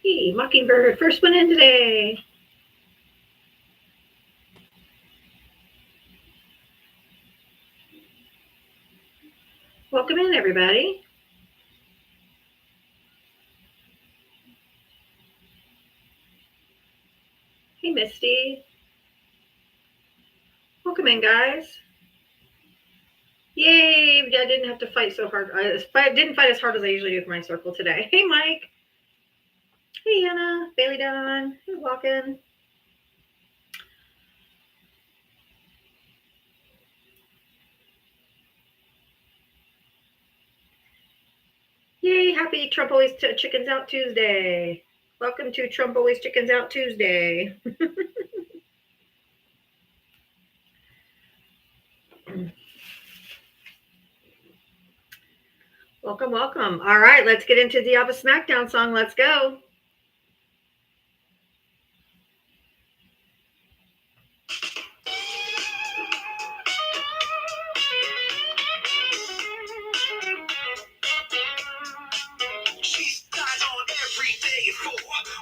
Hey, Mockingbird, first one in today. Welcome in, everybody. Hey, Misty. Welcome in, guys. Yay! I didn't have to fight so hard. I didn't fight as hard as I usually do for my circle today. Hey, Mike. Hey, Anna. Bailey Dawn. Who's walking? Yay! Happy Trump Always Chickens Out Tuesday. Welcome to Trump Always Chickens Out Tuesday. Welcome, welcome. All right, let's get into the Abba Smackdown song. Let's go. She's dies on every day at 4,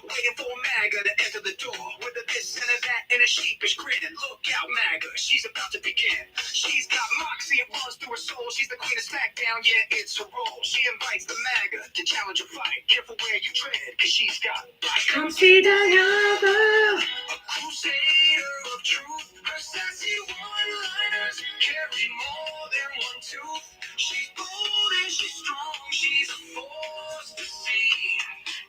waiting for MAGA to enter the door. With a this and a that and a sheepish grin. And look out, MAGA, she's about to begin. She's got moxie, it runs through her soul. She's the queen of SmackDown, yeah, it's her role. She invites the MAGA to challenge a fight. Careful where you tread, cause she's got bite. Come see Diana, a crusader of truth. Her sassy one-liners carry more than one tooth. She's bold and she's strong, she's a force to see.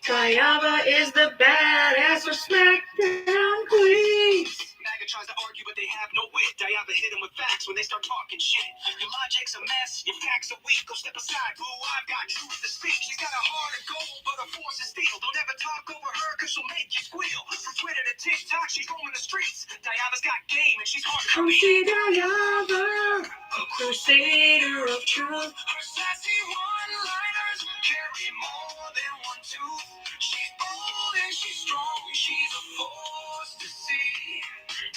Diana is the badass of SmackDown Queen. MAGA tries to argue, but they have no wit. Diana hit them with facts when they start talking shit. Your logic's a mess, your facts are weak. Go step aside, boo, I've got truth to speak. She's got a heart of gold, but her force is steel. Don't ever talk over her, cause she'll make you squeal. From Twitter to TikTok, she's roaming the streets. Diana's got game, and she's hard to beat. Come see Diana, a crusader of truth. Her sassy one-liners carry more than one tooth. She's bold and she's strong, she's a force to see.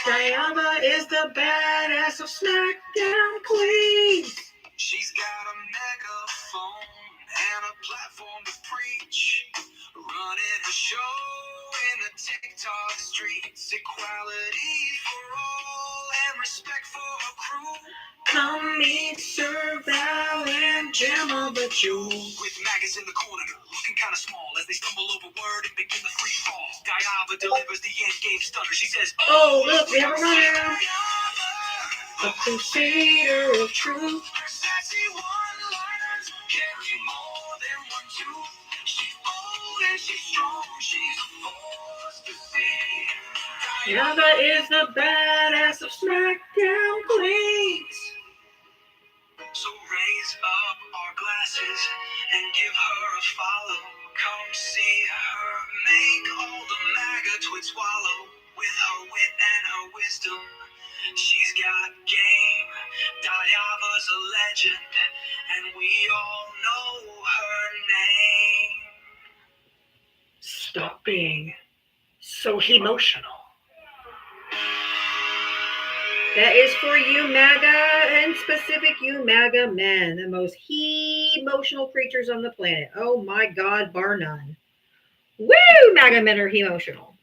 Diana is the badass of SmackDown Queens. She's got a megaphone and a platform to preach. Running a show in the TikTok streets. Equality for all and respect for her crew. Come meet Sir Val and Gemma the Jew. With maggots in the corner, looking kind of small as they stumble over word and begin the free fall. Diana delivers the end game stunner. She says, oh, look, we have a runner. A crusader of truth. Her sassy one-liners carry more than one tooth. She's bold and she's strong. She's a force to see. Diana is the badass of SmackDown Queens. So raise up our glasses and give her a follow. Come see her make all the MAGA twits swallow. With her wit and her wisdom, she's got game. Diava's a legend, and we all know her name. Stop being so emotional. That is for you, MAGA, and specific you, MAGA men, the most emotional creatures on the planet. Oh my God, bar none. Woo! MAGA men are emotional.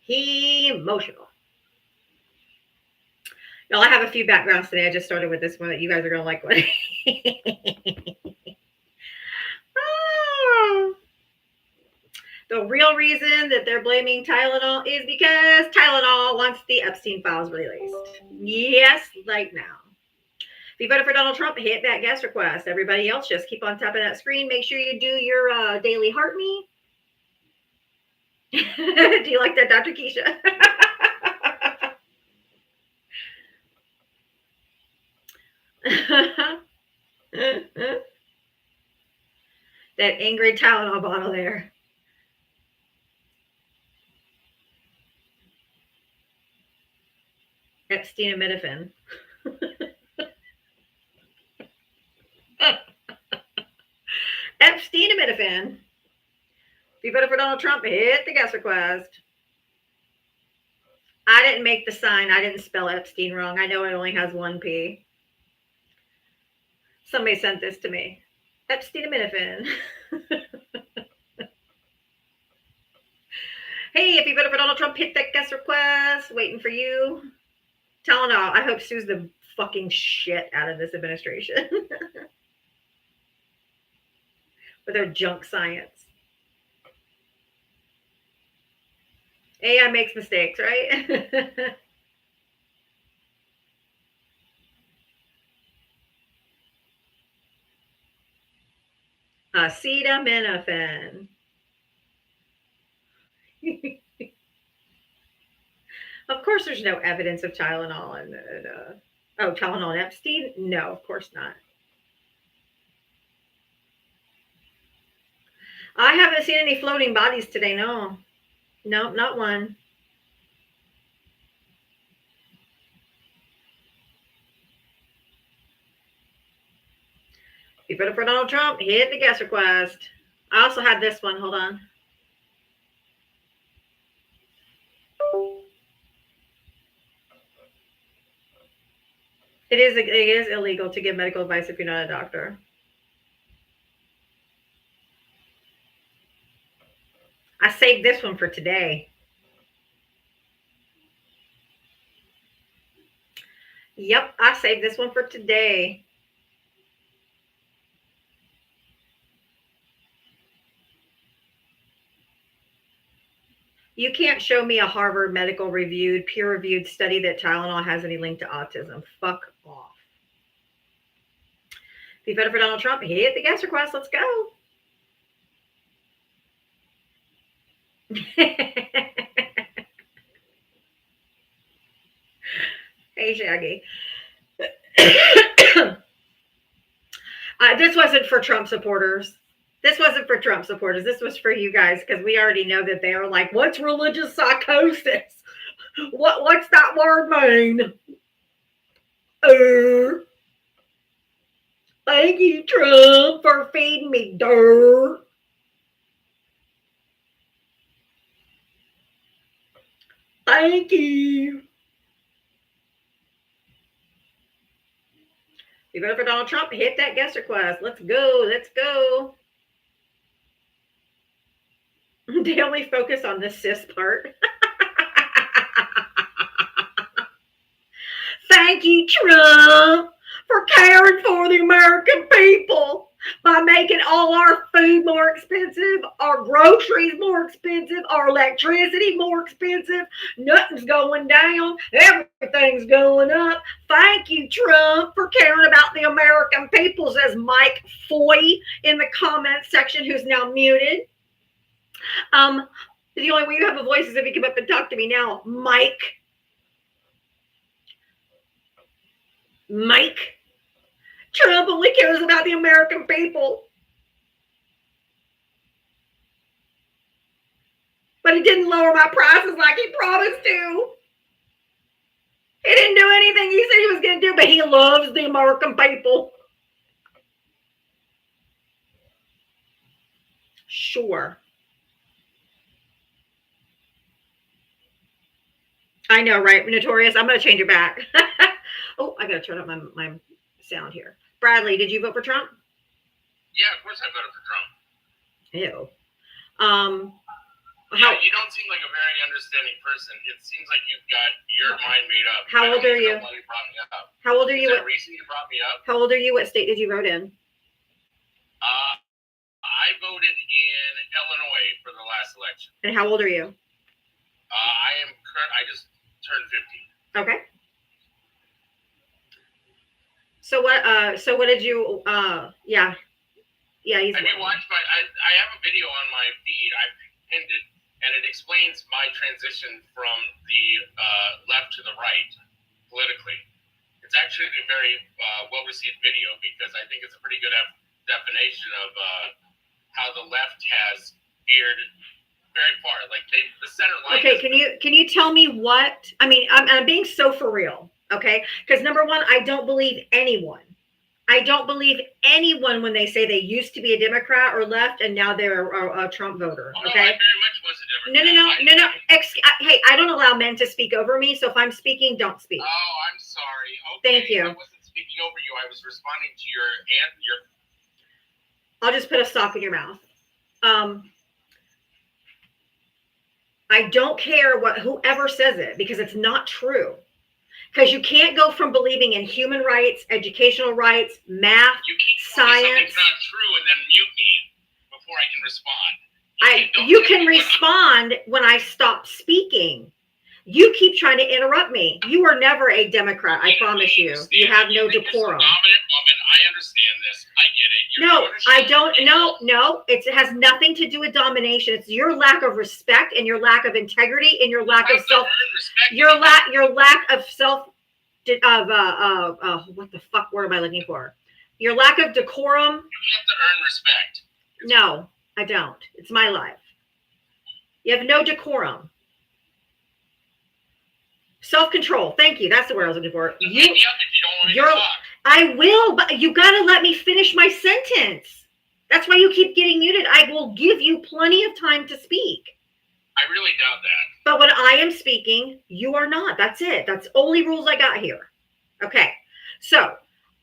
Emotional. Y'all, I have a few backgrounds today. I just started with this one that you guys are going to like. One. Oh. The real reason that they're blaming Tylenol is because Tylenol wants the Epstein files released. Yes, right now. If you voted for Donald Trump, hit that guest request. Everybody else, just keep on tapping that screen. Make sure you do your daily heart me. Do you like that, Dr. Keisha? That angry Tylenol bottle there. Epstein-aminophene. Epstein-aminophene. If you voted for Donald Trump, hit the guest request. I didn't make the sign. I didn't spell Epstein wrong. I know it only has one P. Somebody sent this to me. Epstein-aminophene. Hey, if you voted for Donald Trump, hit that guest request. Waiting for you. Tylenol. I hope sues the fucking shit out of this administration with their junk science. AI makes mistakes, right? Acetaminophen. Of course, there's no evidence of Tylenol and Tylenol and Epstein. No, of course not. I haven't seen any floating bodies today. No, no, not one. If you voted for Donald Trump, hit the guest request. I also had this one. Hold on. It is illegal to give medical advice if you're not a doctor. I saved this one for today. Yep, I saved this one for today. You can't show me a Harvard medical reviewed, peer reviewed study that Tylenol has any link to autism. Fuck off. If you voted for Donald Trump, hit the guest request. Let's go. Hey, Shaggy. This wasn't for Trump supporters. This wasn't for Trump supporters. This was for you guys because we already know that they are like, what's religious psychosis? What's that word mean? Uh, Thank you, Trump, for feeding me dirt. Thank you. You voted for Donald Trump? Hit that guest request. Let's go. Let's go. They only focus on the cis part. Thank you, Trump, for caring for the American people by making all our food more expensive, our groceries more expensive, our electricity more expensive. Nothing's going down, everything's going up. Thank you, Trump, for caring about the American people, says Mike Foy in the comments section, who's now muted. The only way you have a voice is if you come up and talk to me now, Mike. Mike. Trump only cares about the American people. But he didn't lower my prices like he promised to. He didn't do anything he said he was going to do, but he loves the American people. Sure. I know, right? Notorious. I'm going to change it back. Oh, I got to turn up my sound here. Bradley, did you vote for Trump? Yeah, of course I voted for Trump. Ew. You don't seem like a very understanding person. It seems like you've got your mind made up. How old are you? Why you brought me up. How old are you? Is there a reason you brought me up? How old are you? What state did you vote in? I voted in Illinois for the last election. And how old are you? I just turned 50. Okay. So what did you? Yeah. He's. Have you watched I have a video on my feed. I pinned it, and it explains my transition from the left to the right politically. It's actually a very well-received video because I think it's a pretty good definition of how the left has veered very far. Like the center line. Okay, can you tell me what? I mean, I'm being so for real. Okay, because number one, I don't believe anyone. I don't believe anyone when they say they used to be a Democrat or left and now they're a Trump voter. Okay. No, I very much was a Democrat. No. Hey, I don't allow men to speak over me. So if I'm speaking, don't speak. Oh, I'm sorry. Okay. Thank you. I wasn't speaking over you. I was responding to your. I'll just put a sock in your mouth. I don't care what whoever says it because it's not true. Because you can't go from believing in human rights, educational rights, math, You can't tell me science. something's not true and then mute me before I can respond. Don't You tell can me what respond when I stop speaking. You keep trying to interrupt me. You are never a Democrat, I promise you. You have no think you're decorum. some dominant woman. I understand this. I get it. You're No, going to I show don't. me. No. It has nothing to do with domination. It's your lack of respect and your lack of integrity and your lack You of have to self. earn respect. Your lack of self. What the fuck word am I looking for? Your lack of decorum. You have to earn respect. No, I don't. It's my life. You have no decorum. Self-control. Thank you. That's the word I was looking for. Just hit me up if you don't want me to talk. I will, but you got to let me finish my sentence. That's why you keep getting muted. I will give you plenty of time to speak. I really doubt that. But when I am speaking, you are not. That's it. That's only rules I got here. Okay. So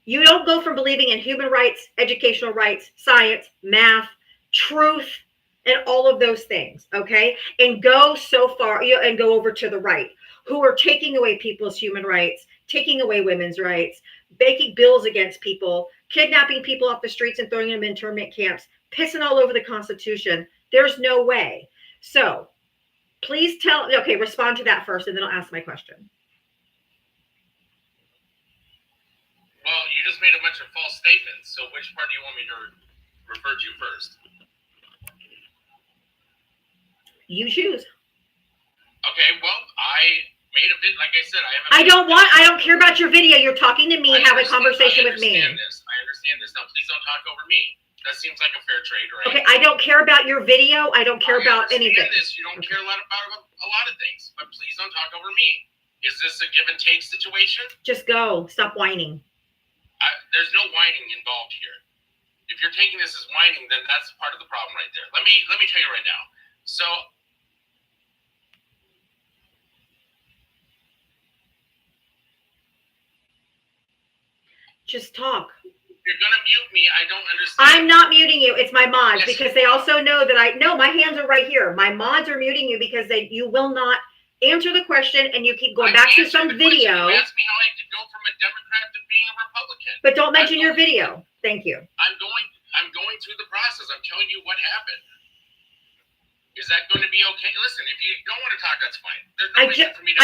you don't go from believing in human rights, educational rights, science, math, truth, and all of those things. Okay. And go so far and go over to the right, who are taking away people's human rights, taking away women's rights, making bills against people, kidnapping people off the streets and throwing them in internment camps, pissing all over the Constitution. There's no way. So please respond to that first, and then I'll ask my question. Well, you just made a bunch of false statements. So which part do you want me to refer to first? You choose. Okay, well, I made a bit, like I said, I don't care about your video. You're talking to me. Have a conversation with me. I understand this. Now, please don't talk over me. That seems like a fair trade, right? Okay, I don't care about your video. I don't care about anything. You don't care a lot about a lot of things, but please don't talk over me. Is this a give and take situation? Just go. Stop whining. There's no whining involved here. If you're taking this as whining, then that's part of the problem right there. Let me tell you right now. So just talk. You're gonna mute me. I don't understand. I'm not muting you. It's my mods because they also know that my hands are right here. My mods are muting you because you will not answer the question and you keep going back to some video. You asked me how I could go from a Democrat to being a Republican. But don't mention your video. Thank you. I'm going through the process. I'm telling you what happened. Is that going to be okay? Listen, if you don't want to talk, that's fine. There's no reason for me to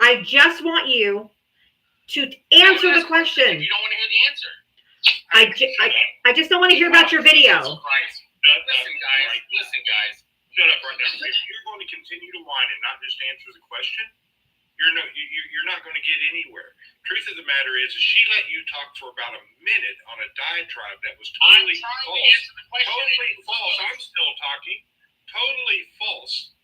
I just want you to answer the question. If you don't want to hear the answer. I just don't want to hear about your video. Listen, guys. Shut up right now. If you're going to continue to whine and not just answer the question, you're not going to get anywhere. Truth of the matter is she let you talk for about a minute on a diatribe that was totally false. Totally false. I'm still talking. Totally false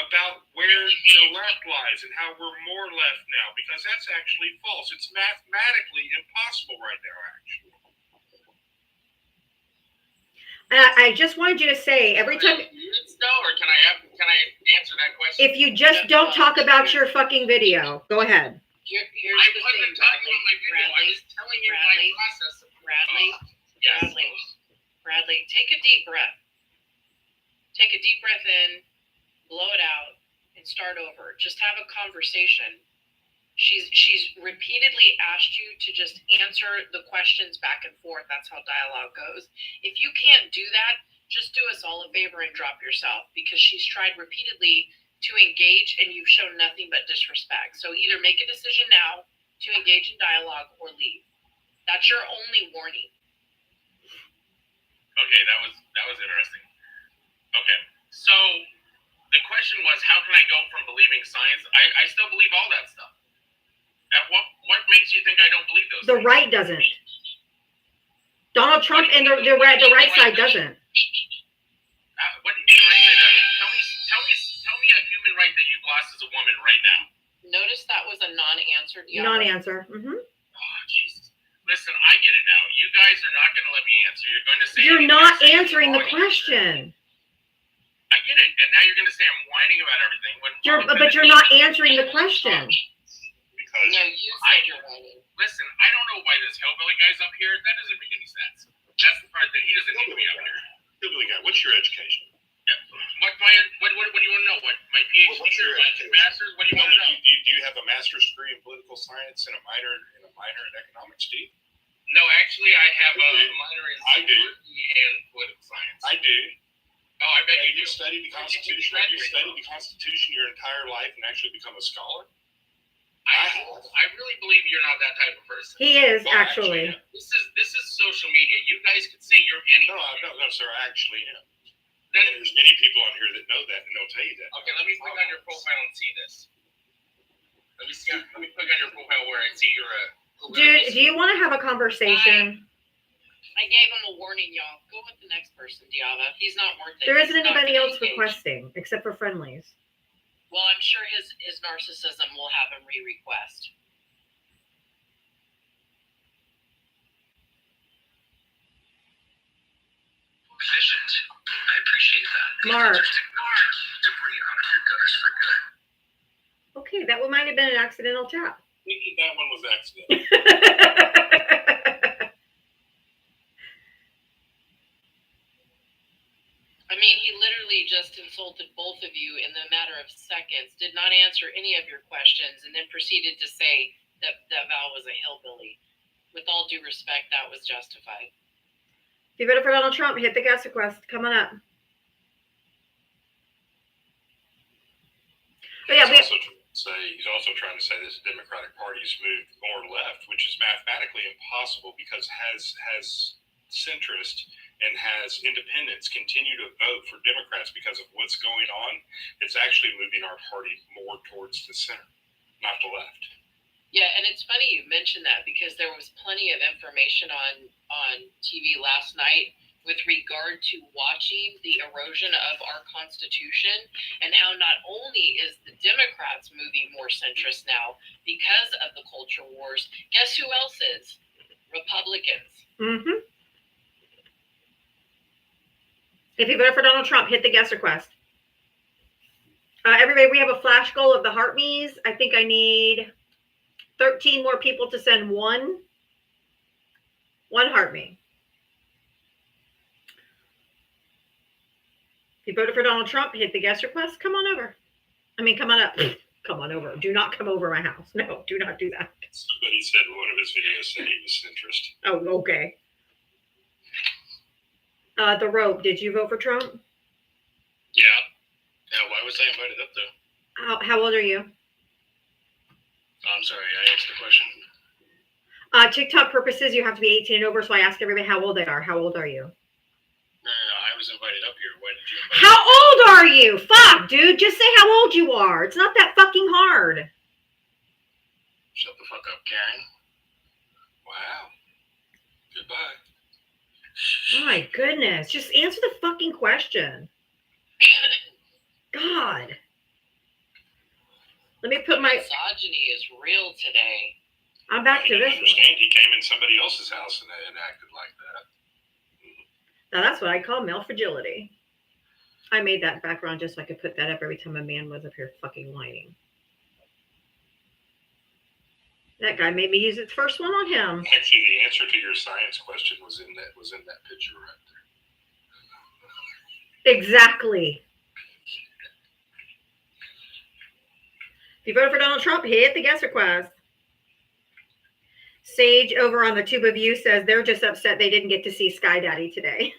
about where the left lies and how we're more left now, because that's actually false. It's mathematically impossible right now, actually. I just wanted you to say every time. Or can I answer that question? If you just don't talk about your fucking video, go ahead. Here's the thing, Bradley. I was telling you my process. Bradley, take a deep breath. Take a deep breath in, blow it out, and start over. Just have a conversation. She's repeatedly asked you to just answer the questions back and forth. That's how dialogue goes. If you can't do that, just do us all a favor and drop yourself, because she's tried repeatedly to engage and you've shown nothing but disrespect. So either make a decision now to engage in dialogue or leave. That's your only warning. Okay, that was interesting. Okay, so the question was, how can I go from believing science? I still believe all that stuff. And what makes you think I don't believe those The things? right doesn't. Donald Trump and the right side doesn't. What do you mean the right side doesn't? Tell me a human right that you've lost as a woman right now. Notice that was a non-answer. Non-answer. Mm-hmm. Oh, Jesus. Listen, I get it now. You guys are not going to let me answer. You're going to say... You're not answering the question. I get it. And now you're going to say I'm whining about everything. But you're not answering the question. Because no, you said you're whining. Listen, I don't know why this hillbilly guy's up here. That doesn't make any sense. That's the part that he doesn't need to be up here. Hillbilly guy, what's your education? What Masters, what do you Well, want to know? do you have a master's degree in political science and a minor in economics, Steve? No, actually, I have a minor in I do. psychology and political science. I do. Oh, I bet Have you you do. studied the Constitution? Have you studied the Constitution your entire life and actually become a scholar? I really believe you're not that type of person. He is Well, actually. This is social media. You guys could say you're anything. No, sir. I actually am. Then, And there's many people on here that know that, and they'll tell you that. okay, let me click on your profile and see this. Let me click on your profile where I see you're a. Dude, do you want to have a conversation? I gave him a warning, y'all. Go with the next person, Diava. He's not worth it. There isn't He's not anybody gonna else engage. requesting except for friendlies. Well, I'm sure his narcissism will have him re-request. Efficient. I appreciate that. Mark. Debris out of your gutters for good. Okay, that one might have been an accidental tap. That one was accidental. I mean, he literally just insulted both of you in the matter of seconds, did not answer any of your questions, and then proceeded to say that Val was a hillbilly. With all due respect, that was justified. If you voted for Donald Trump, hit the guest request. Come on up. Oh, yeah, He's also trying to say this Democratic Party's moved more left, which is mathematically impossible because has centrist and has independents continue to vote for Democrats because of what's going on. It's actually moving our party more towards the center, not the left. Yeah, and it's funny you mentioned that because there was plenty of information on TV last night with regard to watching the erosion of our Constitution and how not only is the Democrats moving more centrist now because of the culture wars, guess who else is? Republicans. Mm-hmm. If you voted for Donald Trump, hit the guest request. Everybody, we have a flash goal of the heart me's. I think I need 13 more people to send one heart me. If you voted for Donald Trump, hit the guest request. Come on over. Come on up. Come on over. Do not come over my house. No, do not do that. Somebody said one of his videos said he was centrist. Oh, okay. The Rope, did you vote for Trump? Yeah. Yeah, why was I invited up though? How old are you? I'm sorry, I asked the question. TikTok purposes, you have to be 18 and over, so I ask everybody how old they are. How old are you? No, I was invited up here. Why did you invite me? How old are you? Fuck, dude. Just say how old you are. It's not that fucking hard. Shut the fuck up, Karen. Wow. Goodbye. My goodness. Just answer the fucking question. God. Let me put my... Misogyny is real today. I'm back to I this understand one. he came in somebody else's house and acted like that. Now, that's what I call male fragility. I made that background just so I could put that up every time a man was up here fucking whining. That guy made me use its first one on him. Actually, the answer to your science question was in that picture right there. Exactly. If you voted for Donald Trump, hit the guest request. Sage over on the Tube of You says they're just upset they didn't get to see Sky Daddy today.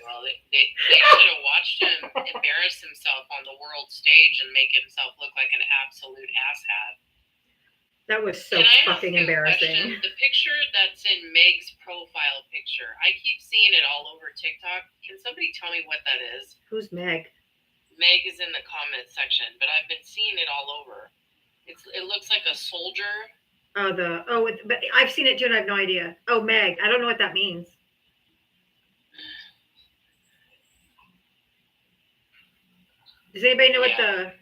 Well, they should have watched him embarrass himself on the world stage and make himself look like an absolute asshat. That was so Can I ask fucking you a embarrassing. question? The picture that's in Meg's profile picture, I keep seeing it all over TikTok. Can somebody tell me what that is? Who's Meg? Meg is in the comment section, but I've been seeing it all over. It looks like a soldier. But I've seen it too and I have no idea. Oh, Meg. I don't know what that means. Does anybody know what the...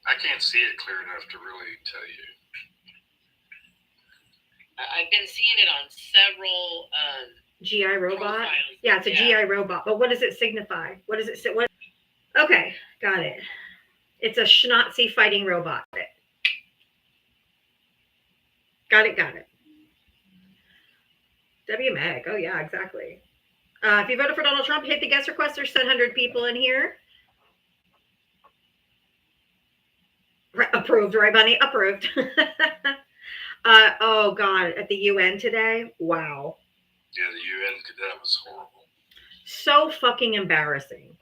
I can't see it clear enough to really tell you. I've been seeing it on several GI robot? profiles. Yeah, it's a GI robot. But what does it signify? What does it say? Okay, got it. It's a Schnazi fighting robot. Got it. W Meg. Oh, yeah, exactly. If you voted for Donald Trump, hit the guest request. There's 700 people in here. Approved, right, Bunny? Approved. Oh God, at the UN today. Wow. Yeah, the UN, that was horrible. So fucking embarrassing.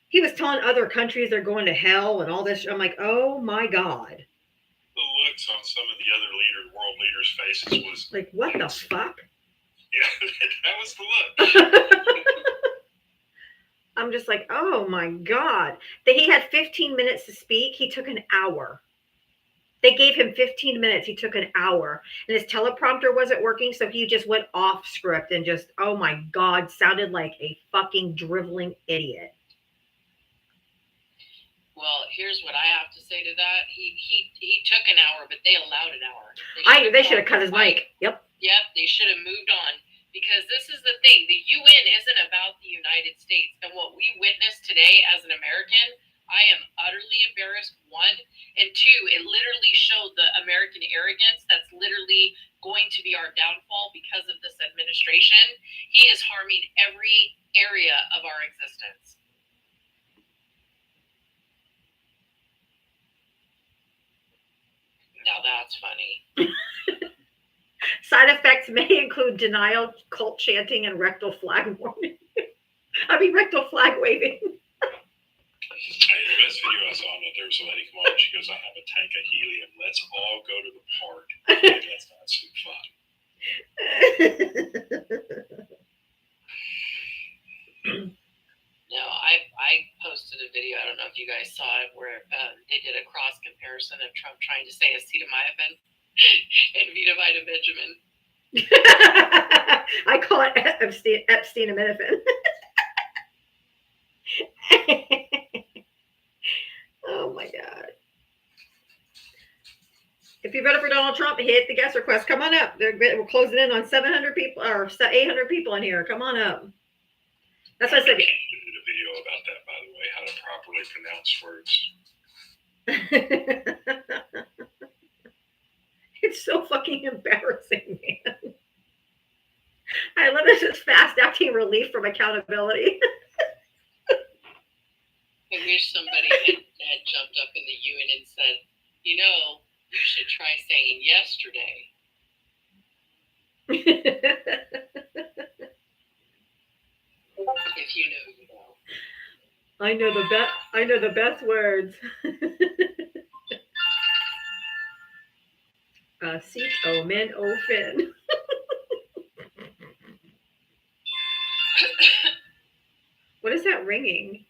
He was telling other countries they're going to hell and all this. I'm like, oh my God. The looks on some of the other world leaders' faces was like, what the fuck? Yeah, that was the look. I'm just like, oh my God. That he had 15 minutes to speak. He took an hour. They gave him 15 minutes. He took an hour. And his teleprompter wasn't working, so he just went off script and just, oh my God, sounded like a fucking driveling idiot. Well, here's what I have to say to that. He took an hour, but they allowed an hour. They should have cut his mic. Yep. Yep, they should have moved on. Because this is the thing. The UN isn't about the United States. And what we witnessed today as an American, I am utterly embarrassed, one. And two, it literally showed the American arrogance that's literally going to be our downfall because of this administration. He is harming every area of our existence. Now that's funny. Side effects may include denial, cult chanting, and rectal flag warning. Rectal flag waving. Hey, the best video I saw on it, there was a lady come on, she goes, I have a tank of helium. Let's all go to the park. That's not so fun. No, I posted a video, I don't know if you guys saw it, where they did a cross comparison of Trump trying to say acetaminophen and Vita Benjamin. I call it Epstein-aminophene. Oh my God. If you voted for Donald Trump, hit the guest request. Come on up. We're closing in on 700 people or 800 people in here. Come on up. That's what I said. I did a video about that, by the way, how to properly pronounce words. It's so fucking embarrassing, man. I love this as fast acting relief from accountability. I wish somebody had jumped up in the UN and said, you should try saying yesterday. If you know, you know. I know the best words. Acetaminophen. What is that ringing?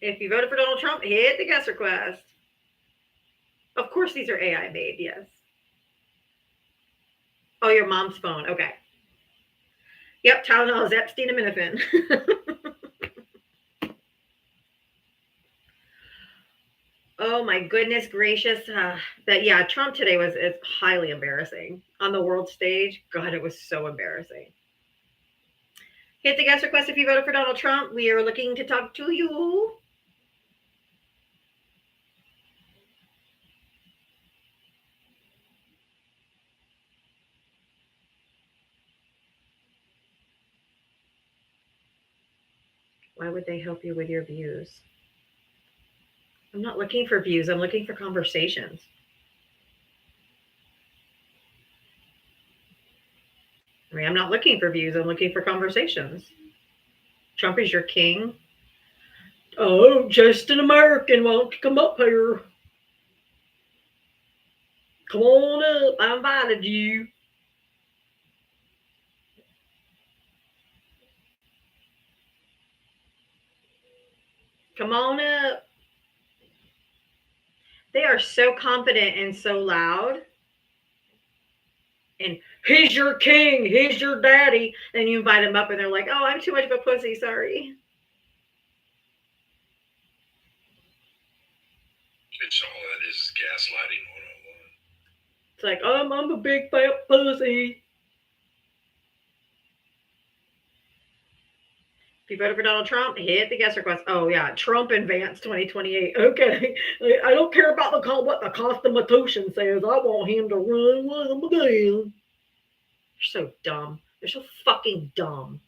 If you voted for Donald Trump, hit the guest request. Of course, these are AI made, yes. Oh, your mom's phone. Okay. Yep, Tylenol is Epstein-aminophene. Oh my goodness gracious. Trump today is highly embarrassing. On the world stage, God, it was so embarrassing. Hit the guest request if you voted for Donald Trump. We are looking to talk to you. Why would they help you with your views? I'm not looking for views. I'm looking for conversations. I'm not looking for views. I'm looking for conversations. Trump is your king. Oh, just an American. Why don't you come up here? Come on up. I invited you. Come on up. They are so confident and so loud. And he's your king. He's your daddy. And you invite them up and they're like, oh, I'm too much of a pussy. Sorry. It's all that is gaslighting 101. It's like, I'm a big fat pussy. If you voted for Donald Trump, hit the guest request. Oh, yeah. Trump and Vance 2028. Okay. I don't care about what the Constitution says. I want him to run with them again. so dumb. They're so fucking dumb.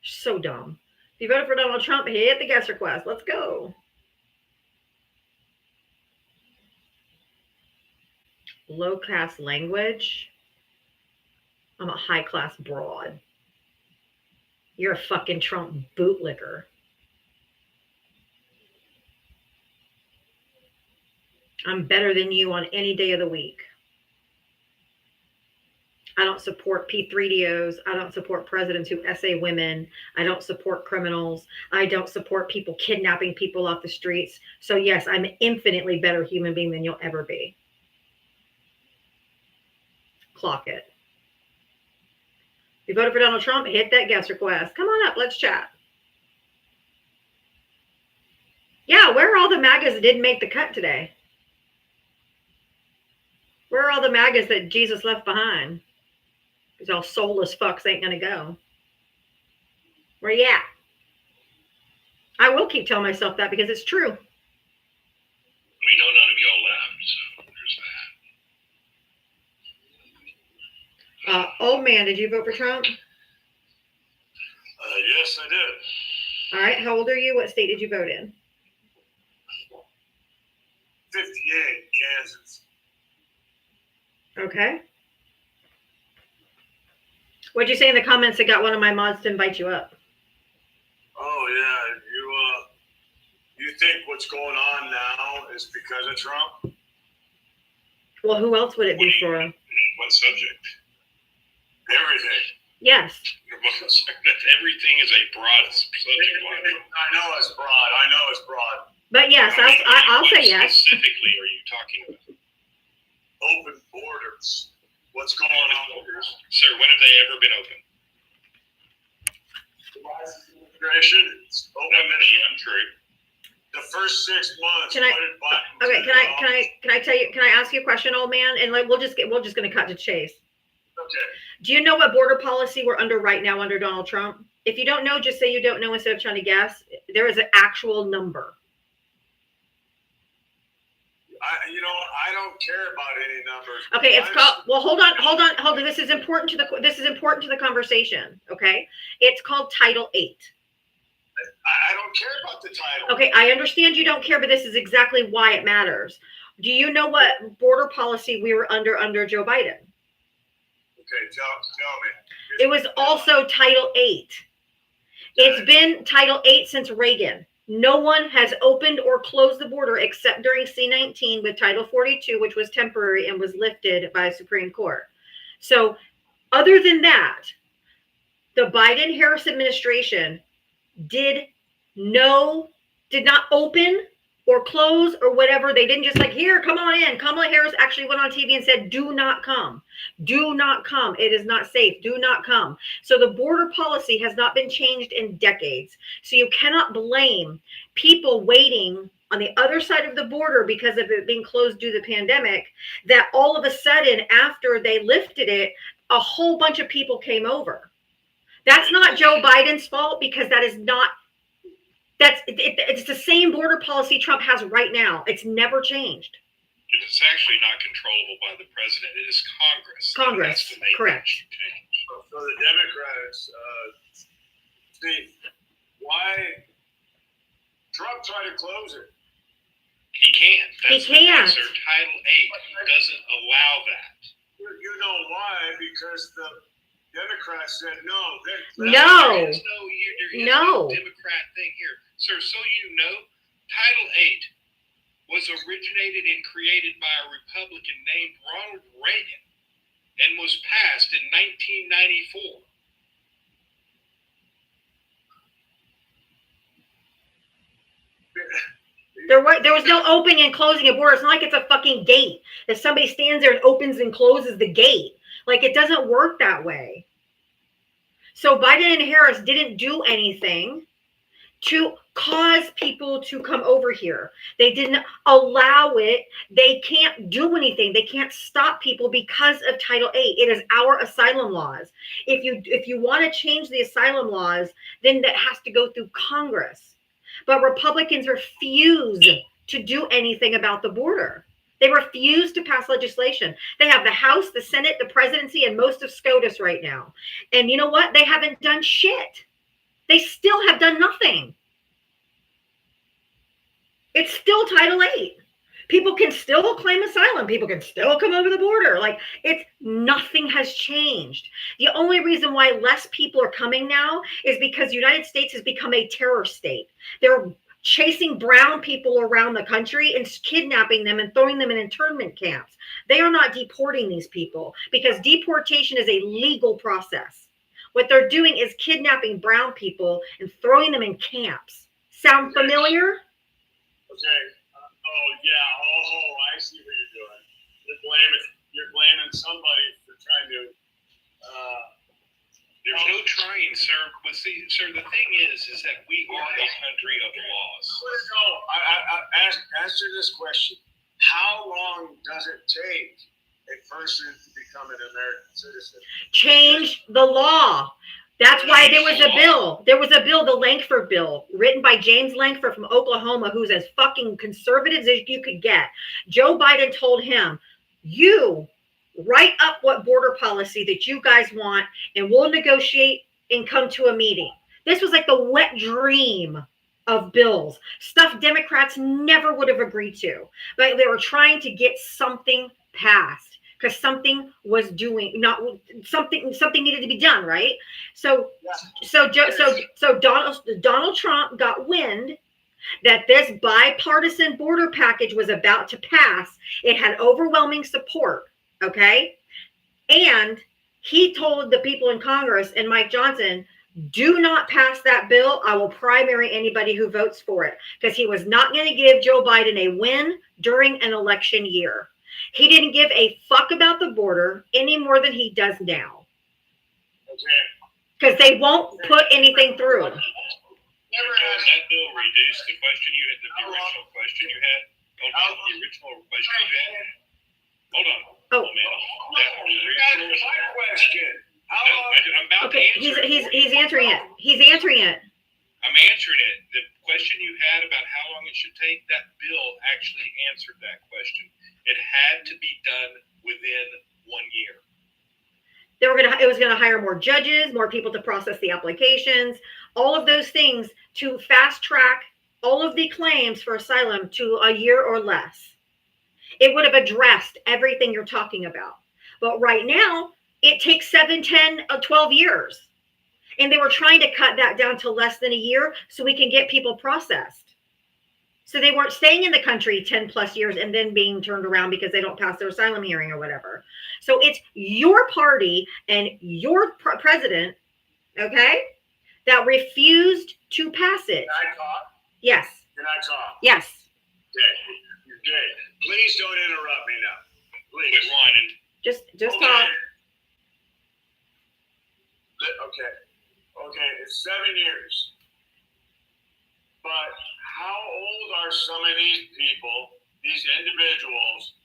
So dumb. If you voted for Donald Trump, hit the guest request. Let's go. Low class language. I'm a high class broad. You're a fucking Trump bootlicker. I'm better than you on any day of the week. I don't support P3DOs. I don't support presidents who essay women. I don't support criminals. I don't support people kidnapping people off the streets. So yes, I'm an infinitely better human being than you'll ever be. Clock it. If you voted for Donald Trump, hit that guest request. Come on up, let's chat. Yeah, where are all the MAGAs that didn't make the cut today? Where are all the MAGAs that Jesus left behind? Because all soulless fucks ain't gonna go. Where you at? I will keep telling myself that because it's true. We know none of y'all left, so there's that. Old man, did you vote for Trump? Yes, I did. All right, how old are you? What state did you vote in? 58, Kansas. Okay. What'd you say in the comments that got one of my mods to invite you up? Oh yeah, you think what's going on now is because of Trump? Well, who else would it be for? What subject? Everything. Yes. Everything is a broad subject line. I know it's broad. But yes, I'll say yes. Specifically, are you talking about? Open borders. What's going on here? Sir, when have they ever been open? Immigration. It's That open. would be untrue. The first 6 months. Can I- what did Biden Okay, do? can I tell you? Can I ask you a question, old man? And we're just gonna cut to chase. Okay. Do you know what border policy we're under right now under Donald Trump? If you don't know, just say you don't know instead of trying to guess. There is an actual number. I don't care about any numbers. Okay, it's called. Well, hold on. This is important to the conversation. Okay, it's called Title 8. I don't care about the title. Okay, I understand you don't care, but this is exactly why it matters. Do you know what border policy we were under Joe Biden? Okay, tell me. It was also Title 8. It's been Title 8 since Reagan. No one has opened or closed the border except during C-19 with Title 42, which was temporary and was lifted by Supreme Court. So other than that, the Biden-Harris administration did not open or close or whatever. They didn't just like, here, come on in. Kamala Harris actually went on TV and said, do not come. Do not come. It is not safe. Do not come. So the border policy has not been changed in decades. So you cannot blame people waiting on the other side of the border because of it being closed due to the pandemic, that all of a sudden after they lifted it, a whole bunch of people came over. That's not Joe Biden's fault because that is not it's the same border policy Trump has right now. It's never changed. It's actually not controllable by the president. It is Congress. Congress, That has to make correct. that change. So the Democrats, Steve, why Trump tried to close it? He can't. That's He can't. The answer. Title 8 doesn't allow that. You know why? Because the Democrats said no. No. There is no No. Democrat thing here. Sir, so you know, Title 8 was originated and created by a Republican named Ronald Reagan and was passed in 1994. There was no opening and closing a border. It's not like it's a fucking gate that somebody stands there and opens and closes the gate. Like, it doesn't work that way. So Biden and Harris didn't do anything to cause people to come over here. They didn't allow it. They can't do anything. They can't stop people because of Title 8. It is our asylum laws. If you want to change the asylum laws, then that has to go through Congress. But Republicans refuse to do anything about the border. They refuse to pass legislation. They have the House, the Senate, the presidency, and most of SCOTUS right now. And you know what? They haven't done shit. They still have done nothing. It's still Title VIII. People can still claim asylum. People can still come over the border. Like, it's nothing has changed. The only reason why less people are coming now is because the United States has become a terror state. They're chasing brown people around the country and kidnapping them and throwing them in internment camps. They are not deporting these people because deportation is a legal process. What they're doing is kidnapping brown people and throwing them in camps. Sound familiar? Okay. Oh yeah. Oh, I see what you're doing. You're blaming somebody for trying to. There's no trying, sir. But see, sir, the thing is that we are a country of laws. No, answer this question. How long does it take a person to become an American citizen? Change the law. That's why there was a bill. There was a bill, the Lankford bill, written by James Lankford from Oklahoma, who's as fucking conservative as you could get. Joe Biden told him, you write up what border policy that you guys want, and we'll negotiate and come to a meeting. This was like the wet dream of bills, stuff Democrats never would have agreed to. But they were trying to get something passed. Because something was doing something needed to be done, right? So Donald Trump got wind that this bipartisan border package was about to pass. It had overwhelming support, okay? And he told the people in Congress and Mike Johnson, do not pass that bill. I will primary anybody who votes for it, because he was not going to give Joe Biden a win during an election year. He didn't give a fuck about the border any more than he does now. Okay. Because they won't put anything through. That bill reduced the question you had, the original question you had. The original question you had. Hold on. Oh. That was my question. I'm about Okay, to answer he's answering it. He's answering it. I'm answering it. The question you had about how long it should take, that bill actually answered that question. It had to be done within 1 year. It was gonna hire more judges, more people to process the applications, all of those things to fast track all of the claims for asylum to a year or less. It would have addressed everything you're talking about. But right now, it takes 7, 10, 12 years. And they were trying to cut that down to less than a year so we can get people processed. So they weren't staying in the country 10 plus years and then being turned around because they don't pass their asylum hearing or whatever. So it's your party and your president, okay, that refused to pass it. Can I talk? Yes. Can I talk? Yes. Okay. Please don't interrupt me now. Quit Please. whining. Just talk. Okay, it's 7 years. But how old are some of these people, these individuals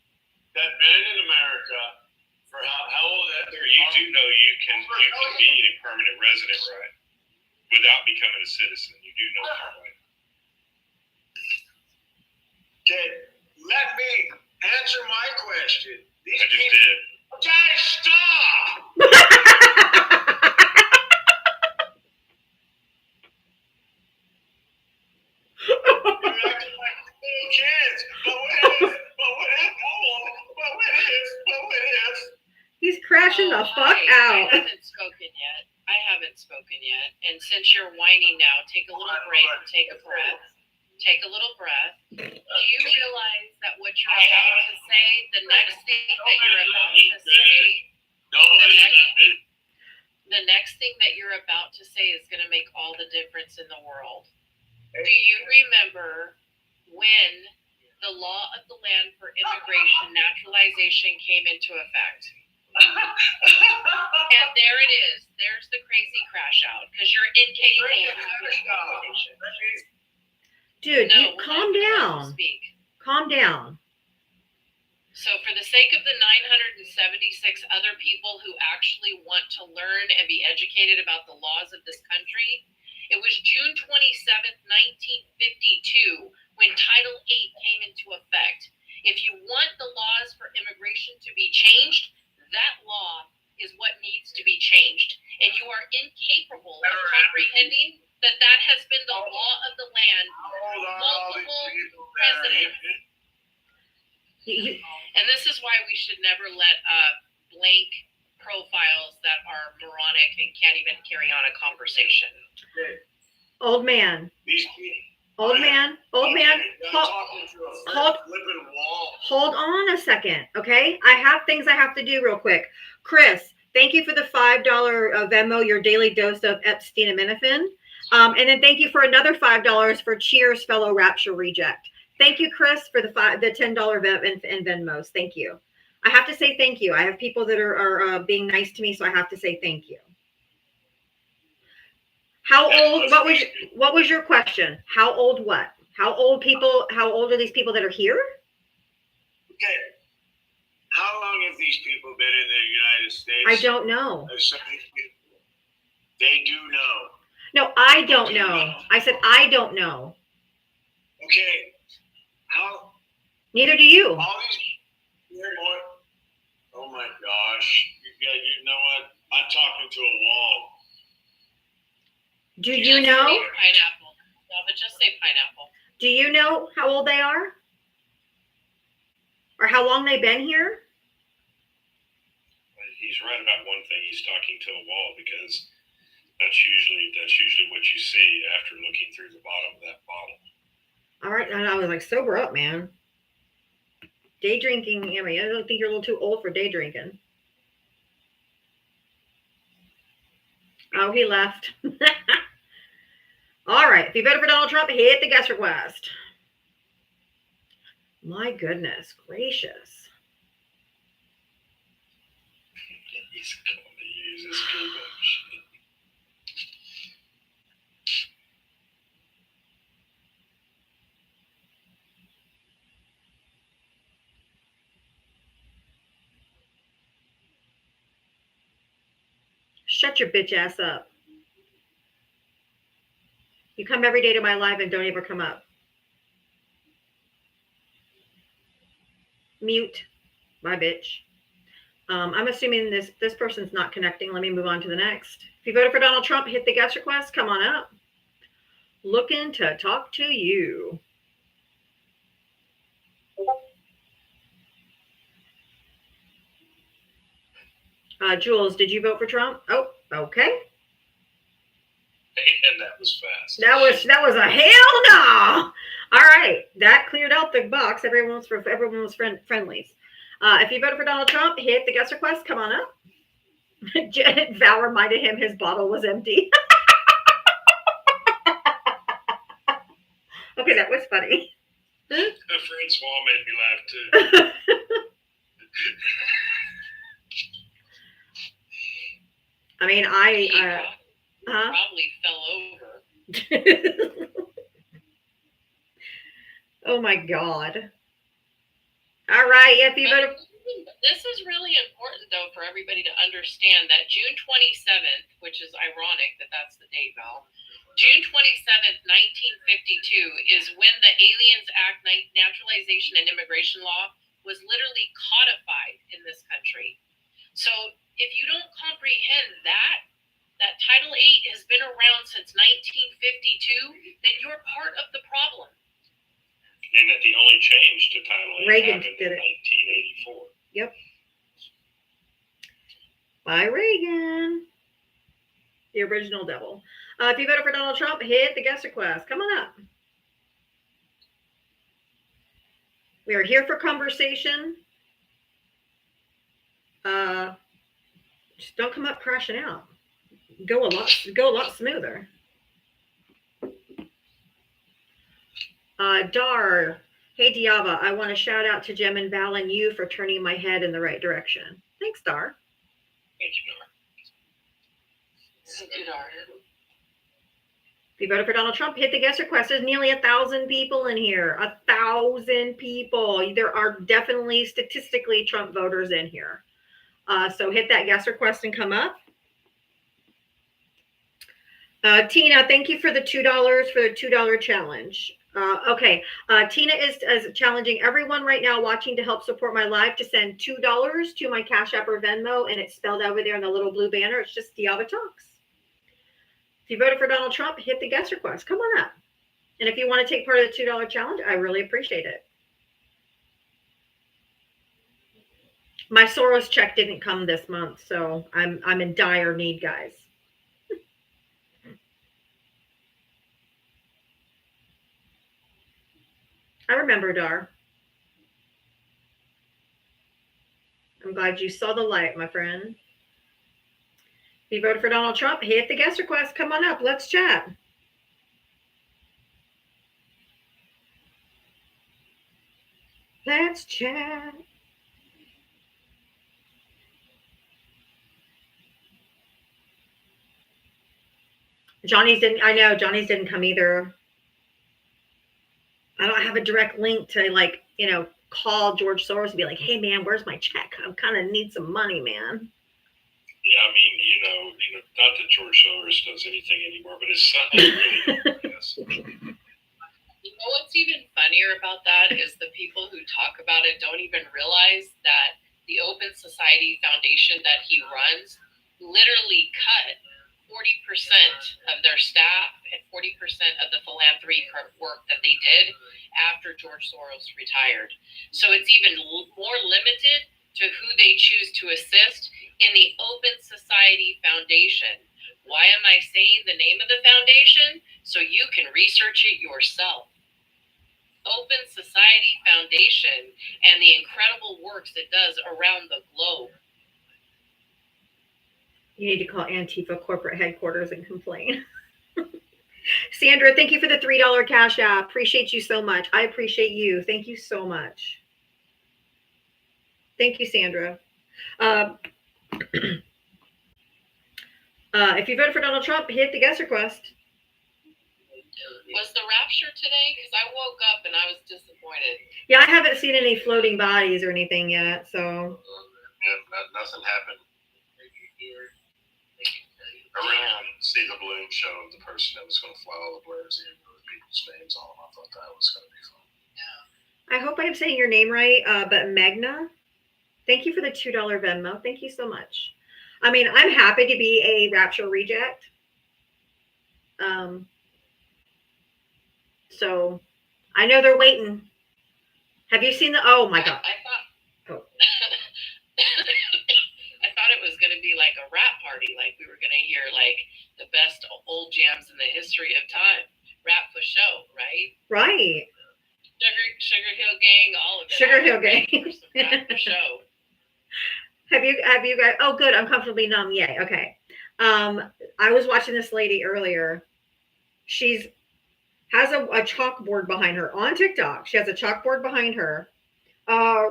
that been in America for how old? Sir, you do know you can be a permanent resident, right? Without becoming a citizen. You do know that, right? Okay, let me answer my question. These I just people, did. guys, stop! You're acting like little kids. But what if? He's crashing the fuck out. I haven't spoken yet. And since you're whining now, take a little break, take a breath. Take a little breath. Do you realize that what you're about to say, the next thing that you're about to say, the next thing that you're about to say is going to make all the difference in the world. Do you remember when the law of the land for immigration naturalization came into effect? And there it is. There's the crazy crash out because you're incapable of this conversation. Dude, No, calm down. Speak. Calm down. So for the sake of the 976 other people who actually want to learn and be educated about the laws of this country, it was June 27th, 1952, when Title VIII came into effect. If you want the laws for immigration to be changed, that law is what needs to be changed. And you are incapable of comprehending that that has been the law of the land. How old are all these Multiple people that are presidents. And this is why we should never let blank profiles that are moronic and can't even carry on a conversation. Old man, These people. old man, I'm hold, talking to a hold- flipping wall. hold on a second, okay? I have things I have to do real quick. Chris, thank you for the $5 Venmo, your daily dose of Epstein and Minifin. And then thank you for another $5 for Cheers, fellow Rapture Reject. Thank you, Chris, for the $10 and Venmos. Thank you. I have to say thank you. I have people that are being nice to me, so I have to say thank you. How old? What was your question? How old? What? How old people? How old are these people that are here? Okay. How long have these people been in the United States? I don't know. They do know. No, I don't know. I said I don't know. Okay. How? Neither do you. All these. Oh my gosh. You know what? I'm talking to a wall. Do you Just know? say pineapple. No, but just say pineapple. Do you know how old they are? Or how long they've been here? He's right about one thing. He's talking to a wall because that's usually what you see after looking through the bottom of that bottle. All right, and I was like, sober up, man. Day drinking, I mean, I don't think you're a little too old for day drinking. Oh, he left. All right, if you voted for Donald Trump, hit the guest request. My goodness gracious. He's going to use his keyboard machine. Shut your bitch ass up. You come every day to my live and don't ever come up. Mute. Bye, bitch. I'm assuming this person's not connecting. Let me move on to the next. If you voted for Donald Trump, hit the guest request. Come on up. Looking to talk to you. Jules, did you vote for Trump? Oh, okay. And that was fast. That was a hell no. All right, that cleared out the box. Everyone was friendlies. If you voted for Donald Trump, hit the guest request. Come on up. Val reminded him his bottle was empty. Okay, that was funny. Francois made me laugh too. I mean, He probably fell over. Oh my God. All right, if you voted. This is really important, though, for everybody to understand that June 27th, which is ironic that that's the date, Val, June 27th, 1952, is when the Aliens Act Naturalization and Immigration Law was literally codified in this country. So if you don't comprehend that Title VIII has been around since 1952, then you're part of the problem. And that the only change to Title VIII Reagan happened did in it. 1984. Yep. Bye, Reagan. The original devil. If you voted for Donald Trump, hit the guest request. Come on up. We are here for conversation. Just don't come up crashing out. Go a lot smoother. Dar, hey Diava, I want to shout out to Jem and Val and you for turning my head in the right direction. Thanks, Dar. Thank you, Nora. Thank you, Dar. If you voted for Donald Trump, hit the guest request. There's nearly 1,000 people in here. 1,000 people. There are definitely statistically Trump voters in here. So hit that guest request and come up. Tina, thank you for the $2 for the $2 challenge. Okay. Tina is challenging everyone right now watching to help support my live to send $2 to my Cash App or Venmo, and it's spelled over there in the little blue banner. It's just Diava Talks. If you voted for Donald Trump, hit the guest request. Come on up. And if you want to take part of the $2 challenge, I really appreciate it. My Soros check didn't come this month, so I'm in dire need, guys. I remember, Dar. I'm glad you saw the light, my friend. If you voted for Donald Trump, hit the guest request. Come on up. Let's chat. Let's chat. Johnny's didn't. I know Johnny's didn't come either. I don't have a direct link to, like, call George Soros and be like, "Hey, man, where's my check? I kind of need some money, man." Yeah, I mean, not that George Soros does anything anymore, but his son really does. You know what's even funnier about that is the people who talk about it don't even realize that the Open Society Foundation that he runs literally cut 40% of their staff and 40% of the philanthropy work that they did after George Soros retired. So it's even more limited to who they choose to assist in the Open Society Foundation. Why am I saying the name of the foundation? So you can research it yourself. Open Society Foundation and the incredible works it does around the globe. You need to call Antifa corporate headquarters and complain. Sandra, thank you for the $3 Cash App. Appreciate you so much. I appreciate you. Thank you so much. Thank you, Sandra. If you voted for Donald Trump, hit the guest request. Was the rapture today? Because I woke up and I was disappointed. Yeah, I haven't seen any floating bodies or anything yet, so. Yeah, nothing happened. I really see the balloon show of the person that was going to fly all the balloons in with people's names on them. I thought that was going to be fun. I hope I'm saying your name right, but Magna, thank you for the $2 Venmo. Thank you so much. I mean, I'm happy to be a rapture reject. So I know they're waiting. Have you seen oh my God. I thought I thought it was going to be like a rap party. Like we were going to hear like the best old jams in the history of time. Rap for show, right? Right. Sugar Hill Gang, all of it. Sugar Hill Gang. Rap for show. Have you guys? Oh, good. I'm comfortably numb. Yay. Okay. I was watching this lady earlier. She's has a chalkboard behind her on TikTok. She has a chalkboard behind her.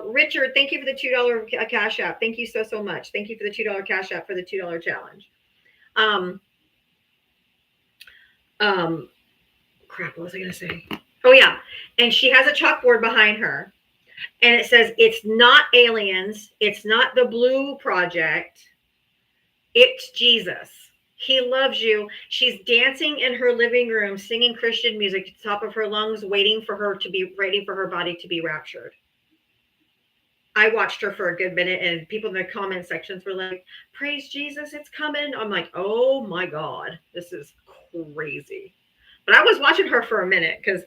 Richard, thank you for the $2 Cash App. Thank you so much. Thank you for the $2 Cash App for the $2 challenge. Crap, what was I going to say? Oh, yeah. And she has a chalkboard behind her. And it says, it's not aliens. It's not the Blue Project. It's Jesus. He loves you. She's dancing in her living room, singing Christian music at the top of her lungs, waiting for her body to be raptured. I watched her for a good minute, and people in the comment sections were like, praise Jesus, it's coming. I'm like, oh my God, this is crazy. But I was watching her for a minute because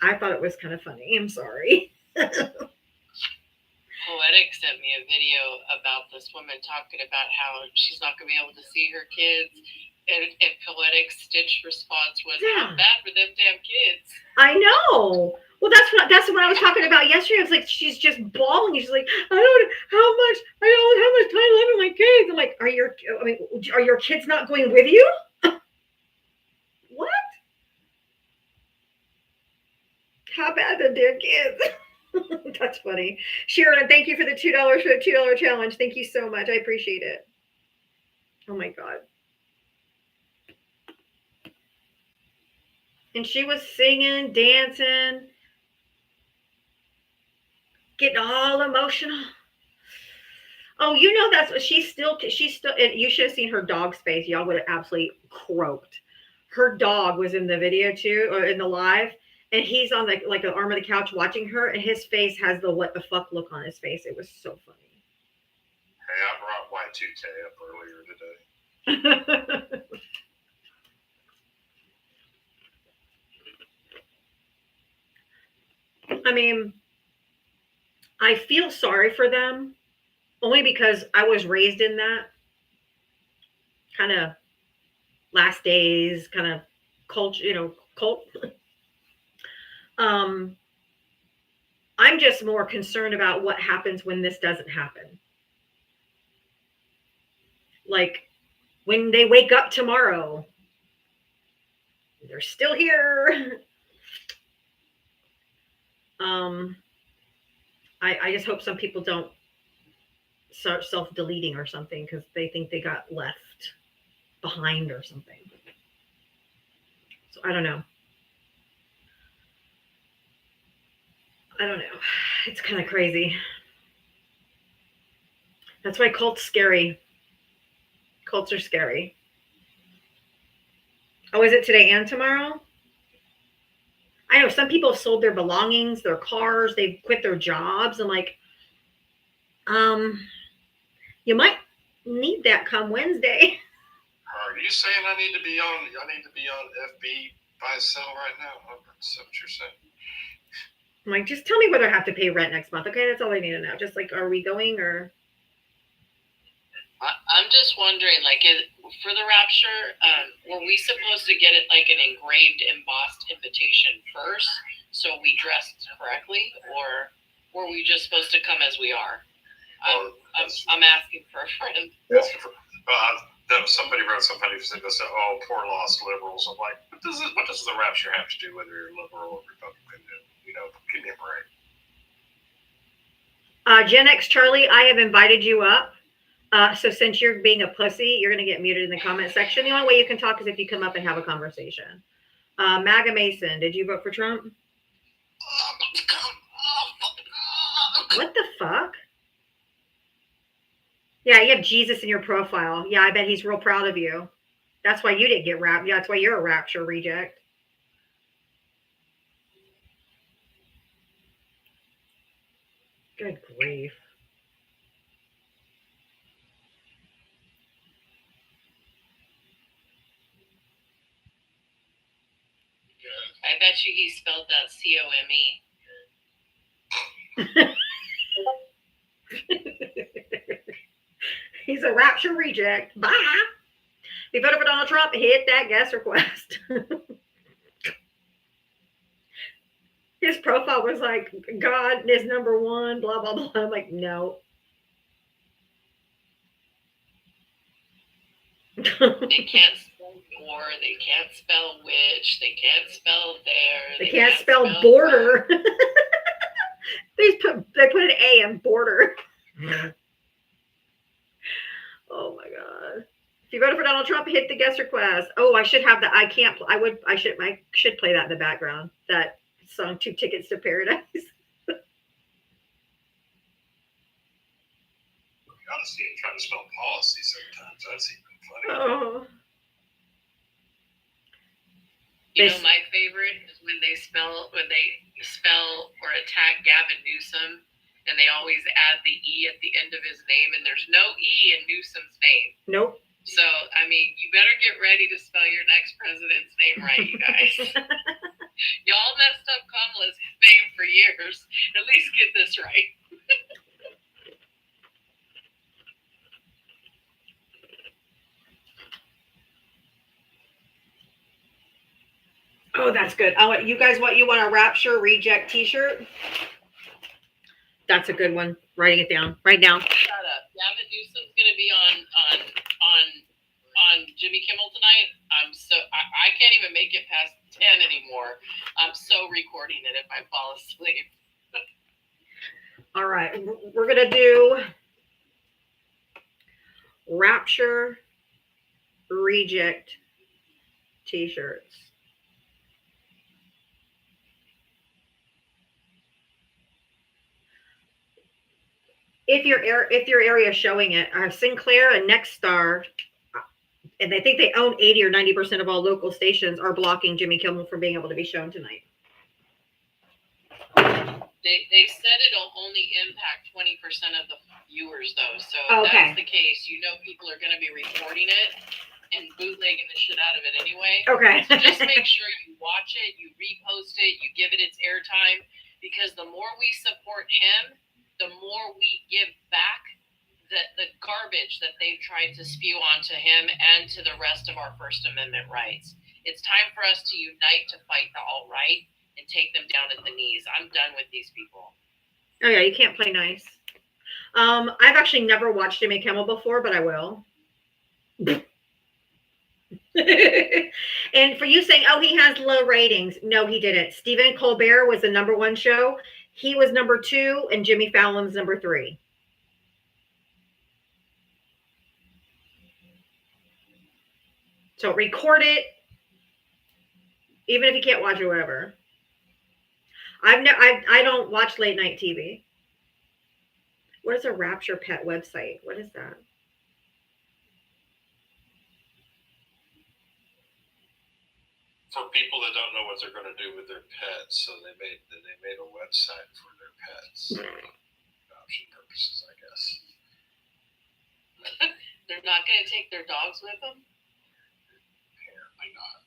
I thought it was kind of funny. I'm sorry. Poetic sent me a video about this woman talking about how she's not going to be able to see her kids. And Poetic's stitched response was, how bad for them damn kids. I know. Well, that's what I was talking about yesterday. I was like, she's just bawling. She's like, I don't have much time left with my kids. I'm like, are your kids not going with you? What? How bad are their kids? That's funny. Sharon, thank you for the $2 for the $2 challenge. Thank you so much. I appreciate it. Oh my God. And she was singing, dancing, getting all emotional. Oh, you know, that's what she's still, you should have seen her dog's face. Y'all would have absolutely croaked. Her dog was in the video too, or in the live. And he's on the arm of the couch watching her, and his face has the what the fuck look on his face. It was so funny. Hey, I brought Y2K up earlier today. I mean, I feel sorry for them only because I was raised in that kind of last days kind of culture, cult. I'm just more concerned about what happens when this doesn't happen. Like when they wake up tomorrow, they're still here. I just hope some people don't start self-deleting or something because they think they got left behind or something. So I don't know. It's kind of crazy. That's why cults scary. Cults are scary. Oh, is it today and tomorrow? I know some people have sold their belongings, their cars, they've quit their jobs. I'm like, you might need that come Wednesday. Are you saying I need to be on FB buy sell right now? That's what you're saying. I'm like, just tell me whether I have to pay rent next month. Okay, that's all I need to know. Just like, are we going or? I'm just wondering, like, for the rapture, were we supposed to get it like an engraved, embossed invitation first, so we dressed correctly, or were we just supposed to come as we are? I'm asking for a friend. Somebody wrote somebody who said, "Oh, poor lost liberals." I'm like, what does the rapture have to do whether you're liberal or Republican? Give me a break. Gen X Charlie, I have invited you up. So since you're being a pussy, you're going to get muted in the comment section. The only way you can talk is if you come up and have a conversation. MAGA Mason, did you vote for Trump? What the fuck? Yeah, you have Jesus in your profile. Yeah, I bet he's real proud of you. That's why you didn't get raptured. Yeah, that's why you're a rapture reject. Good grief. I bet you he spelled that COME. He's a rapture reject. Bye. If you voted for Donald Trump, hit that guest request. His profile was like, God is number one, blah, blah, blah. I'm like, no. They can't spell door, they can't spell witch, they can't spell there. They can't spell border. They put an A in border. Oh my God. If you voted for Donald Trump, hit the guest request. Oh, I should have that. I should play that in the background. That song, 2 Tickets to Paradise. Honestly, I'm trying to spell policy sometimes. That's even funny. Oh. You know, my favorite is when they spell or attack Gavin Newsom, and they always add the E at the end of his name, and there's no E in Newsom's name. Nope. So, I mean, you better get ready to spell your next president's name right, you guys. Y'all messed up Kamala's name for years. At least get this right. Oh, that's good. You want a rapture reject t-shirt? That's a good one. Writing it down right now. Shut up. Gavin Newsom's gonna be on Jimmy Kimmel tonight. I can't even make it past 10 anymore. I'm so recording it if I fall asleep. All right, we're gonna do rapture reject t-shirts. If your area is showing it, Sinclair and Nexstar, and they think they own 80 or 90% of all local stations, are blocking Jimmy Kimmel from being able to be shown tonight. They said it'll only impact 20% of the viewers, though. So if Okay. that's the case, people are going to be reporting it and bootlegging the shit out of it anyway. Okay. So just make sure you watch it, you repost it, you give it its airtime, because the more we support him, the more we give back the garbage that they've tried to spew onto him and to the rest of our First Amendment rights. It's time for us to unite to fight the alt-right and take them down at the knees. I'm done with these people. Oh yeah, you can't play nice. I've actually never watched Jimmy Kimmel before, but I will. And for you saying, oh, he has low ratings. No, he didn't. Stephen Colbert was the #1 show. He was #2, and Jimmy Fallon's #3. So record it, even if you can't watch it, whatever. I don't watch late night TV. What is a Rapture Pet website? What is that? For people that don't know what they're going to do with their pets, so they made a website for their pets. Adoption purposes, I guess. They're not going to take their dogs with them? Apparently not.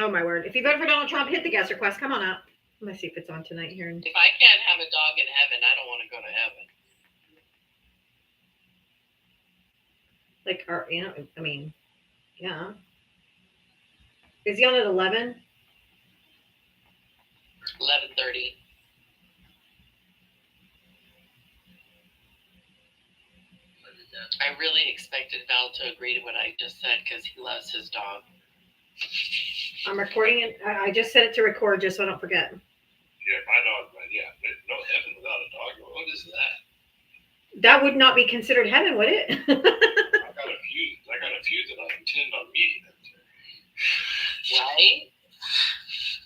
Oh my word. If you vote for Donald Trump, hit the guest request. Come on up. Let me see if it's on tonight here. If I can't have a dog in heaven, I don't want to go to heaven. Like, I mean, yeah. Is he on at 11? 11:30. I really expected Val to agree to what I just said because he loves his dog. I'm recording it. I just set it to record just so I don't forget. Yeah, my dog, yeah, no heaven without a dog. What is that? That would not be considered heaven, would it? I got a few that I intend on meeting up there. Right?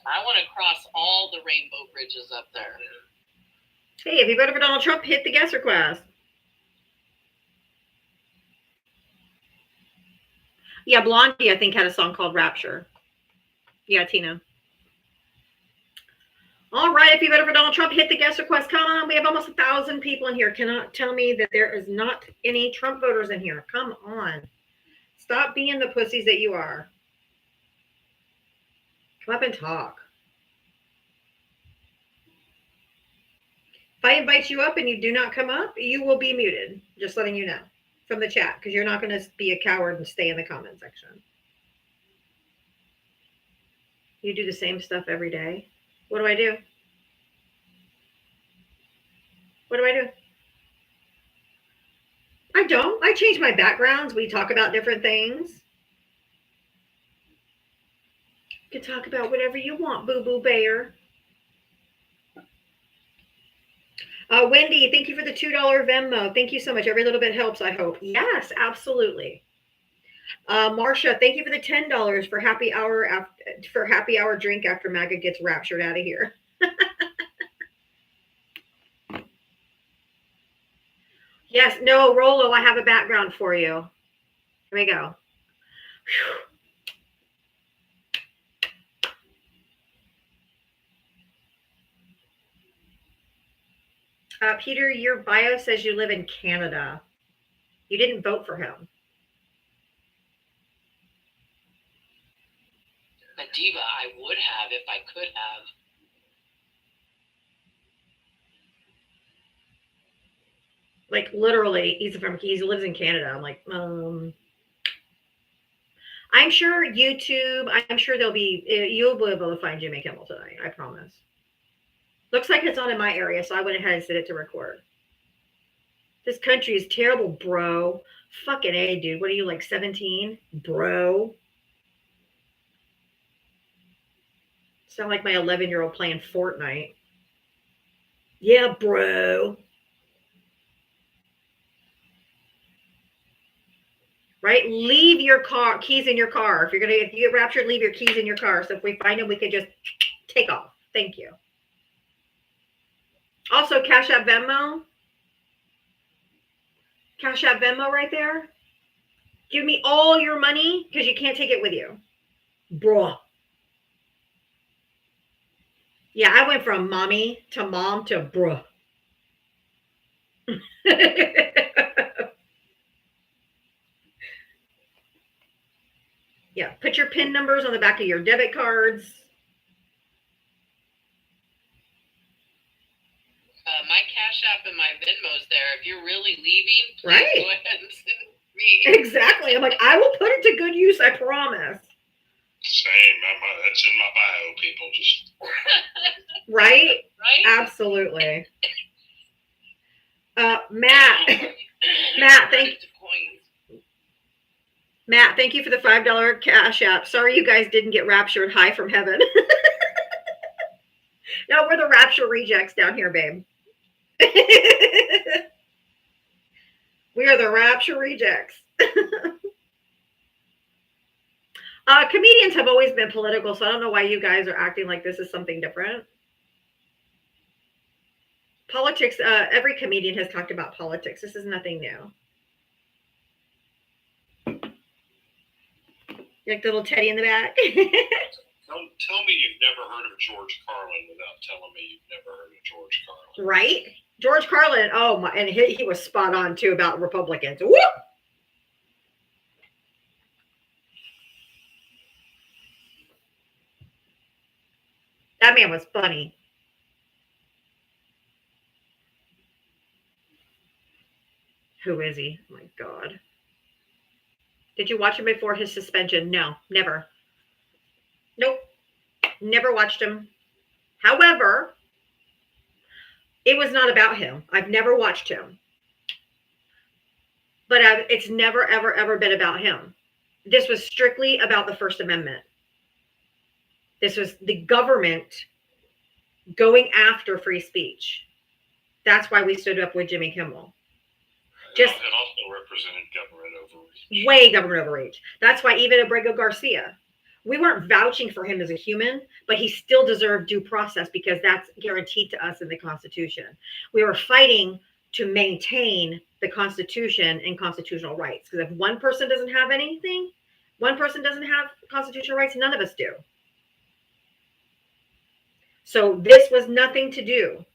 I want to cross all the rainbow bridges up there. Hey, if you voted for Donald Trump, hit the guest request. Yeah, Blondie, I think, had a song called Rapture. Yeah, Tina. All right, if you voted for Donald Trump, hit the guest request. Come on, we have almost 1,000 people in here. Cannot tell me that there is not any Trump voters in here. Come on. Stop being the pussies that you are. Come up and talk. If I invite you up and you do not come up, you will be muted. Just letting you know from the chat, because you're not going to be a coward and stay in the comment section. You do the same stuff every day. What do I do? What do I do? I don't. I change my backgrounds. We talk about different things. You can talk about whatever you want, Boo-Boo Bear. Wendy, thank you for the $2 Venmo. Thank you so much. Every little bit helps, I hope. Yes, absolutely. Marcia, thank you for the $10 for happy hour drink after MAGA gets raptured out of here. Yes, no, Rolo, I have a background for you. Here we go. Peter, your bio says you live in Canada. You didn't vote for him. A diva, I would have if I could have. Like literally, he lives in Canada. I'm like, I'm sure YouTube. I'm sure you'll be able to find Jimmy Kimmel tonight. I promise. Looks like it's on in my area, so I went ahead and set it to record. This country is terrible, bro. Fucking A, dude. What are you, like 17? Bro. Sound like my 11-year-old playing Fortnite. Yeah, bro. Right? Leave your keys in your car. If you get raptured, leave your keys in your car. So if we find them, we can just take off. Thank you. Also, Cash App Venmo. Cash App Venmo right there. Give me all your money because you can't take it with you. Bruh. Yeah, I went from mommy to mom to bruh. Yeah, put your PIN numbers on the back of your debit cards. My Cash App and my Venmo's there. If you're really leaving, please Right. go ahead and send it to me. Exactly. I'm like, I will put it to good use, I promise. Same. That's in my bio, people. Just Right? Right? Absolutely. Matt, thank you for the $5 Cash App. Sorry you guys didn't get raptured high from heaven. No, we're the rapture rejects down here, babe. We are the rapture rejects. Comedians have always been political, so I don't know why you guys are acting like this is something different. Politics, every comedian has talked about politics. This is nothing new. Like little Teddy in the back. don't tell me you've never heard of George Carlin without telling me you've never heard of George Carlin. Right? George Carlin, oh my, and he was spot on too about Republicans. Woo! That man was funny. Who is he? Oh my God. Did you watch him before his suspension? No, never. Nope. Never watched him. However, it was not about him. I've never watched him. But it's never, ever, ever been about him. This was strictly about the First Amendment. This was the government going after free speech. That's why we stood up with Jimmy Kimmel. Just it also represented government overreach. Way government overreach. That's why even Abrego Garcia, we weren't vouching for him as a human, but he still deserved due process because that's guaranteed to us in the Constitution. We were fighting to maintain the Constitution and constitutional rights. Because if one person doesn't have anything, one person doesn't have constitutional rights, none of us do. So this was nothing to do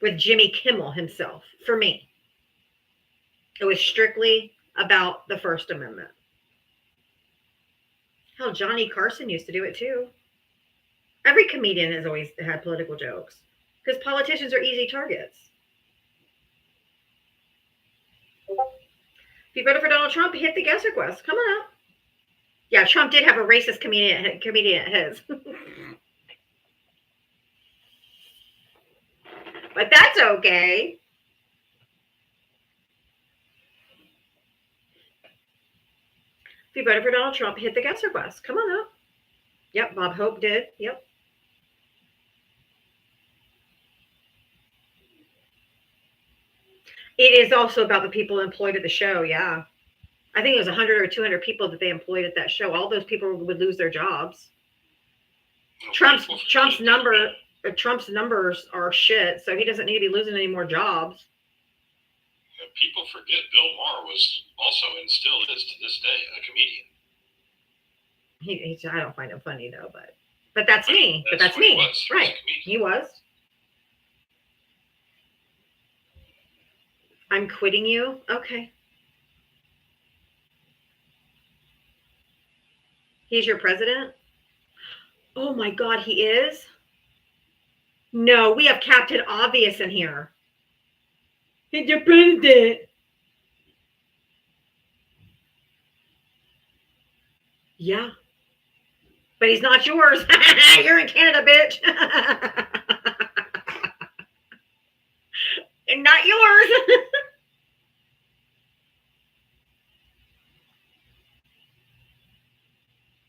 with Jimmy Kimmel himself, for me. It was strictly about the First Amendment. Hell, Johnny Carson used to do it too. Every comedian has always had political jokes because politicians are easy targets. If you voted for Donald Trump, hit the guest request. Come on up. Yeah, Trump did have a racist comedian at his. But that's okay. If you voted for Donald Trump, hit the guest request. Come on up. Yep, Bob Hope did. Yep. It is also about the people employed at the show. Yeah. I think it was 100 or 200 people that they employed at that show. All those people would lose their jobs. Trump's numbers are shit, so he doesn't need to be losing any more jobs. People forget Bill Maher was also and still is to this day a comedian. I don't find him funny though, but that's me. But that's me. Right. He was. I'm quitting you. Okay. He's your president? Oh my God, he is? No, we have Captain Obvious in here. He's your president. Yeah. But he's not yours. You're in Canada, bitch. And not yours.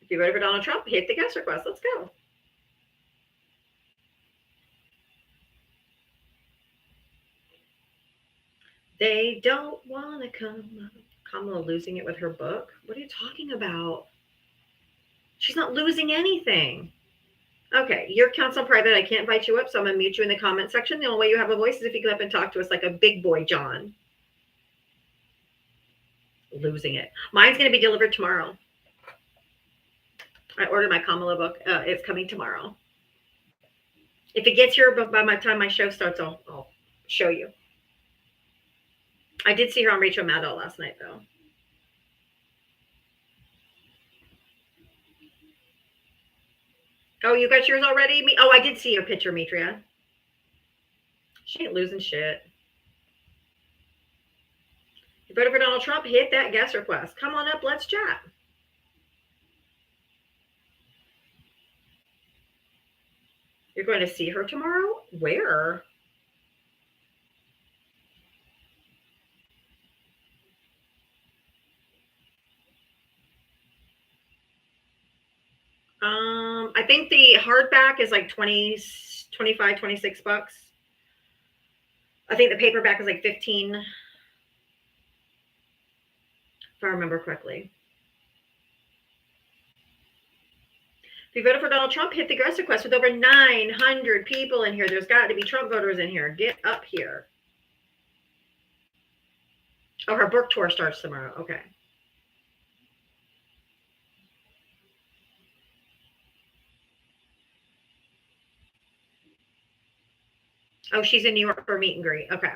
If you voted for Donald Trump, hit the guest request. Let's go. They don't want to come. Kamala losing it with her book. What are you talking about? She's not losing anything. Okay, your account's on private. I can't invite you up, so I'm going to mute you in the comment section. The only way you have a voice is if you come up and talk to us like a big boy, John. Losing it. Mine's going to be delivered tomorrow. I ordered my Kamala book. It's coming tomorrow. If it gets here by my time my show starts, I'll show you. I did see her on Rachel Maddow last night, though. Oh, you got yours already? Oh, I did see your picture, Mitria. She ain't losing shit. You voted for Donald Trump? Hit that guest request. Come on up. Let's chat. You're going to see her tomorrow? Where? I think the hardback is like 20, 25, 26 bucks. I think the paperback is like 15. If I remember correctly. If you voted for Donald Trump, hit the guest request with over 900 people in here. There's got to be Trump voters in here. Get up here. Oh, her book tour starts tomorrow. Okay. Oh, she's in New York for a meet and greet. Okay.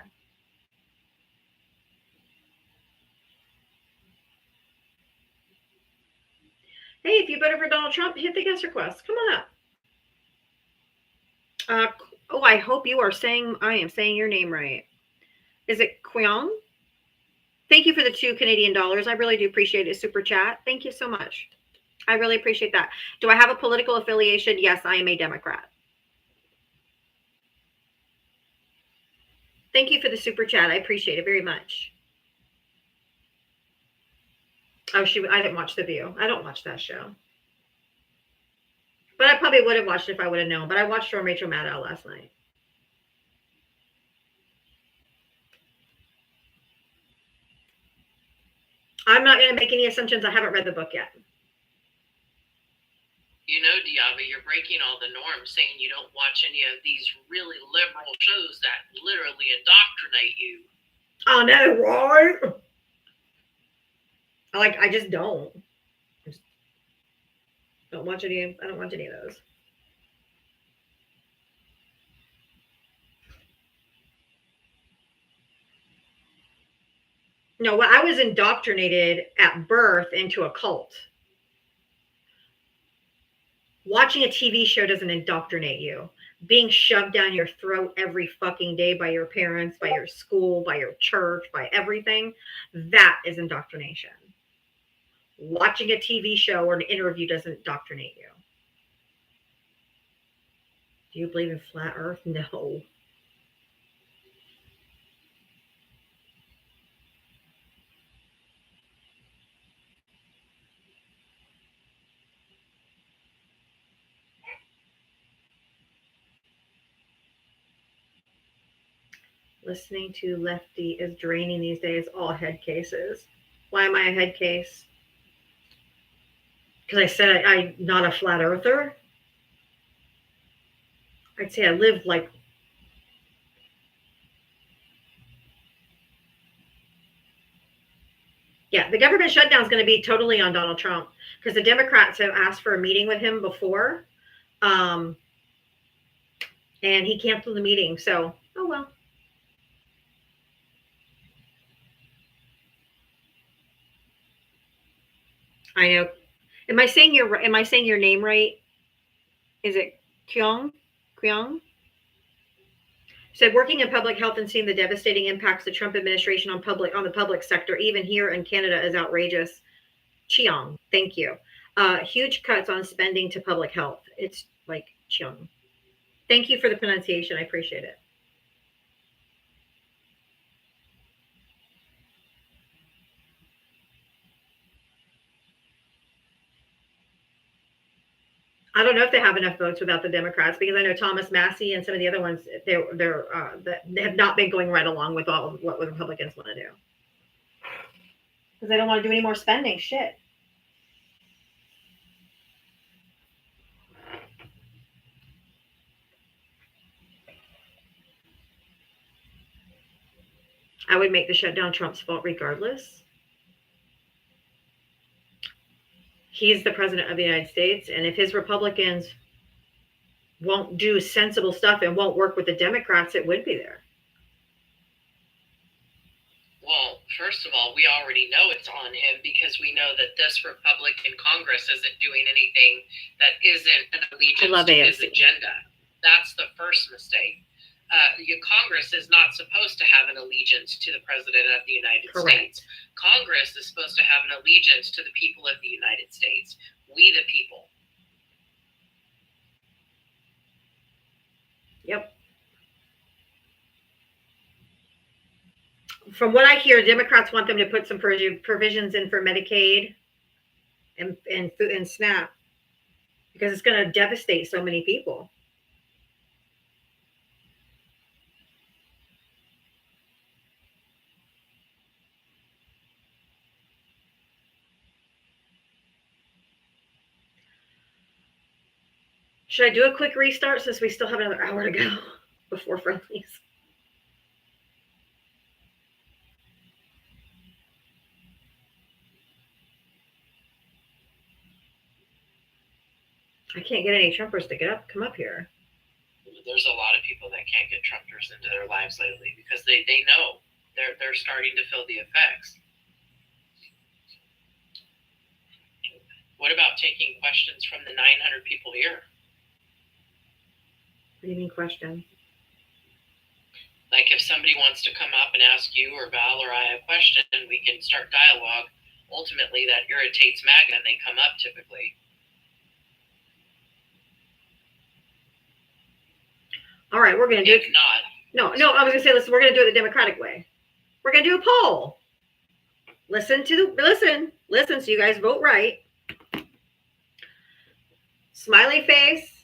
Hey, if you voted for Donald Trump, hit the guest request. Come on up. Oh, I hope I am saying your name right. Is it Kwyong? Thank you for the $2 Canadian. I really do appreciate it. Super chat. Thank you so much. I really appreciate that. Do I have a political affiliation? Yes, I am a Democrat. Thank you for the super chat. I appreciate it very much. Oh, I didn't watch The View. I don't watch that show. But I probably would have watched it if I would have known. But I watched her on Rachel Maddow last night. I'm not going to make any assumptions. I haven't read the book yet. You know, Diava, you're breaking all the norms saying you don't watch any of these really liberal shows that literally indoctrinate you. I know, right? I just don't. I don't watch any of those. No, I was indoctrinated at birth into a cult. Watching a TV show doesn't indoctrinate you. Being shoved down your throat every fucking day by your parents, by your school, by your church, by everything, that is indoctrination. Watching a TV show or an interview doesn't indoctrinate you. Do you believe in flat earth? No. Listening to Lefty is draining these days. All head cases. Why am I a head case? Because I said I'm not a flat earther. I'd say I live like yeah, the government shutdown is going to be totally on Donald Trump because the Democrats have asked for a meeting with him before, and he canceled the meeting. So, oh well. I know. Am I saying your name right? Is it Kwyong? Said working in public health and seeing the devastating impacts the Trump administration on the public sector, even here in Canada, is outrageous. Chiang, thank you. Huge cuts on spending to public health. It's like Chiang. Thank you for the pronunciation. I appreciate it. I don't know if they have enough votes without the Democrats because I know Thomas Massie and some of the other ones they have not been going right along with all of what the Republicans want to do because they don't want to do any more spending. Shit. I would make the shutdown Trump's fault regardless. He's the president of the United States, and if his Republicans won't do sensible stuff and won't work with the Democrats, it would be there. Well, first of all, we already know it's on him because we know that this Republican Congress isn't doing anything that isn't an allegiance to his AOC. agenda. That's the first mistake. Your Congress is not supposed to have an allegiance to the President of the United Correct. States. Congress is supposed to have an allegiance to the people of the United States. We the people. Yep. From what I hear, Democrats want them to put some provisions in for Medicaid and SNAP because it's going to devastate so many people. Should I do a quick restart since we still have another hour to go before friendlies? I can't get any Trumpers to come up here. There's a lot of people that can't get Trumpers into their lives lately because they know they're starting to feel the effects. What about taking questions from the 900 people here? What do you mean question? Like if somebody wants to come up and ask you or Val or I a question, we can start dialogue. Ultimately, that irritates MAGA and they come up typically. All right, we're going to do it. If not, No, I was going to say, listen, we're going to do it the Democratic way. We're going to do a poll. Listen, so you guys vote right. Smiley face.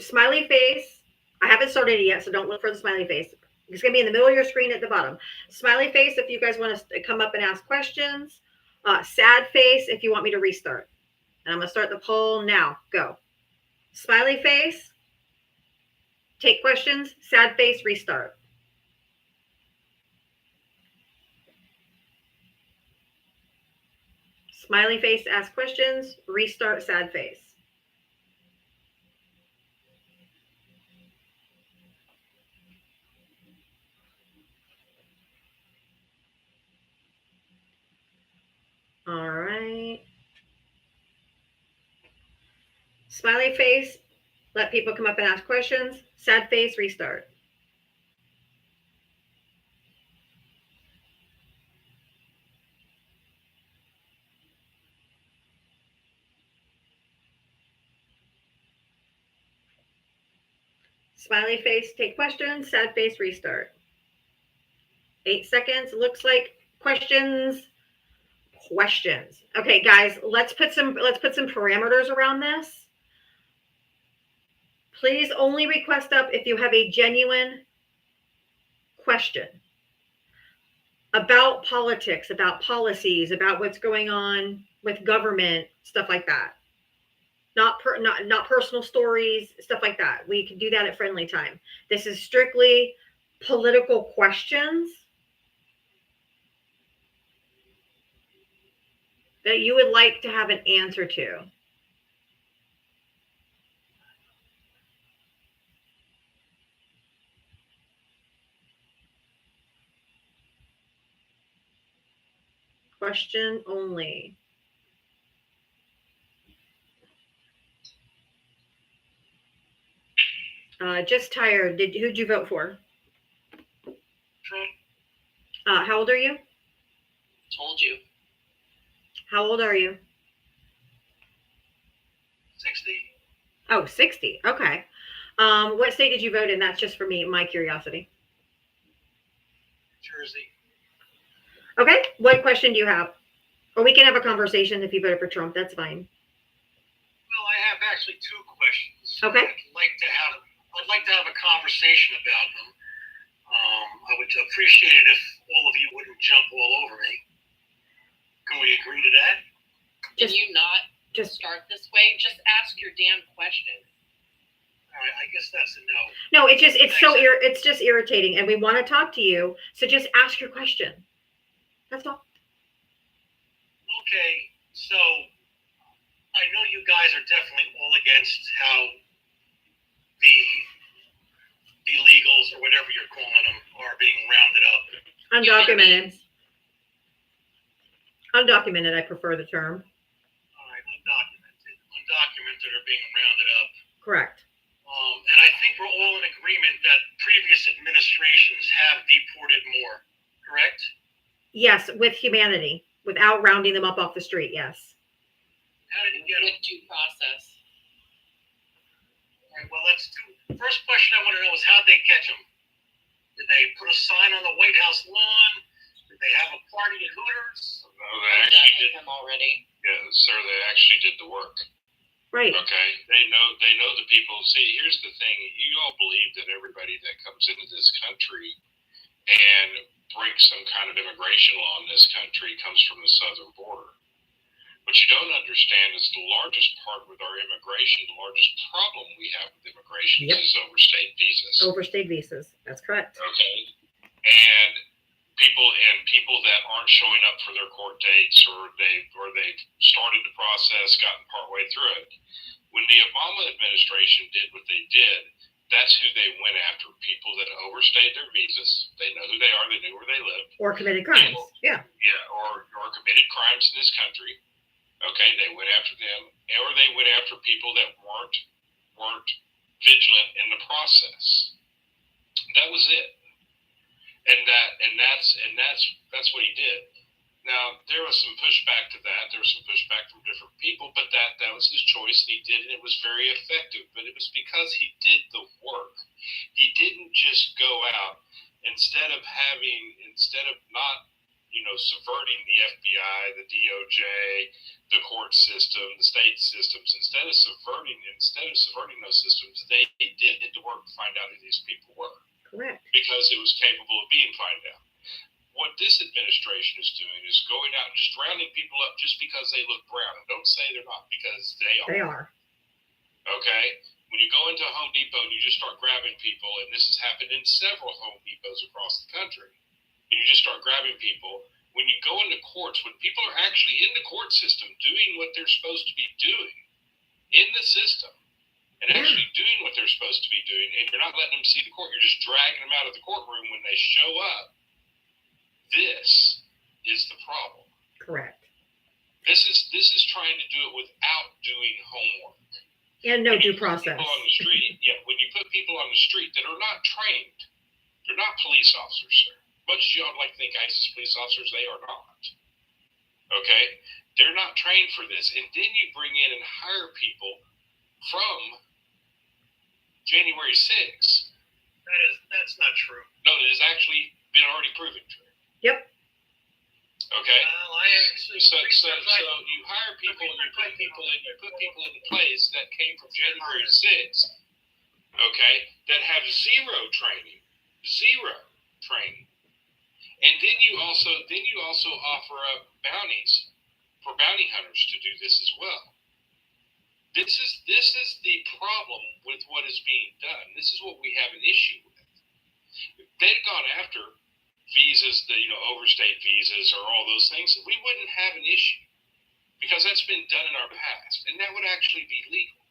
Smiley face, I haven't started it yet, so don't look for the smiley face. It's going to be in the middle of your screen at the bottom. Smiley face if you guys want to come up and ask questions. Sad face if you want me to restart. And I'm going to start the poll now. Go. Smiley face, take questions. Sad face, restart. Smiley face, ask questions. Restart, sad face. All right. Smiley face, let people come up and ask questions. Sad face, restart. Smiley face, take questions. Sad face, restart. 8 seconds. Looks like questions. Okay, guys, let's put some parameters around this. Please only request up if you have a genuine question about politics, about policies, about what's going on with government, stuff like that. Not personal stories, stuff like that. We can do that at friendly time. This is strictly political questions that you would like to have an answer to. Question only. Just tired. Who'd you vote for? Trump. How old are you? told you. How old are you? 60. Oh, 60. Okay. What state did you vote in? That's just for me, my curiosity. Jersey. Okay. What question do you have? Or we can have a conversation if you voted for Trump. That's fine. Well, I have actually two questions. Okay. I'd like to have a conversation about them. I would appreciate it if all of you wouldn't jump all over me. Can we agree to that? Can you not Just start this way? Just ask your damn question. All right, I guess that's a no. no. It's just irritating, and we want to talk to you. So just ask your question. That's all. Okay, so I know you guys are definitely all against how or whatever you're calling them are being rounded up. Undocumented. Undocumented, I prefer the term. All right, undocumented are being rounded up. Correct. And I think we're all in agreement that previous administrations have deported more, correct? Yes, with humanity, without rounding them up off the street. Yes. How did you get them? With due process. All right, well, first question I want to know is how'd they catch them? Did they put a sign on the White House lawn? Did they have a party at Hooters? No, they actually did. Him already. Yeah, sir, they actually did the work. Right. Okay, they know the people. See, here's the thing: you all believe that everybody that comes into this country and breaks some kind of immigration law in this country comes from the southern border. What you don't understand is the largest part with our immigration, the largest problem we have with immigration Yep. is overstayed visas. Overstayed visas. That's correct. Okay, and people that aren't showing up for their court dates, or they've started the process, gotten partway through it. When the Obama administration did what they did, that's who they went after. People that overstayed their visas. They know who they are. They knew where they lived. Or committed crimes. Yeah. Yeah, or committed crimes in this country. Okay, they went after them, or they went after people that weren't vigilant in the process. That was it. And that's what he did. Now, there was some pushback to that. There was some pushback from different people, but that was his choice, and he did it, and it was very effective. But it was because he did the work. He didn't just go out instead of not, subverting the FBI, the DOJ, the court system, the state systems. Instead of subverting those systems, they did the work to find out who these people were. Correct. Because it was capable of being found out. What this administration is doing is going out and just rounding people up just because they look brown. And don't say they're not, because they are. They are. Okay? When you go into a Home Depot and you just start grabbing people, and this has happened in several Home Depots across the country, and you just start grabbing people, when you go into courts, when people are actually in the court system doing what they're supposed to be doing in the system, and actually doing what they're supposed to be doing, and you're not letting them see the court, you're just dragging them out of the courtroom when they show up. This is the problem. Correct. This is trying to do it without doing homework. And no When you due put process. People on the street, when you put people on the street that are not trained, they're not police officers, sir. Much as y'all like to think ISIS police officers, they are not. Okay? They're not trained for this. And then you bring in and hire people from January 6th. That's not true. No, it has actually been already proven true. Yep. Okay? Well, I actually So you hire people and you put people in place that came from January 6th, okay, that have zero training. And then you also offer up bounties for bounty hunters to do this as well. This is the problem with what is being done. This is what we have an issue with. If they'd gone after visas, overstayed visas or all those things, we wouldn't have an issue, because that's been done in our past, and that would actually be legal.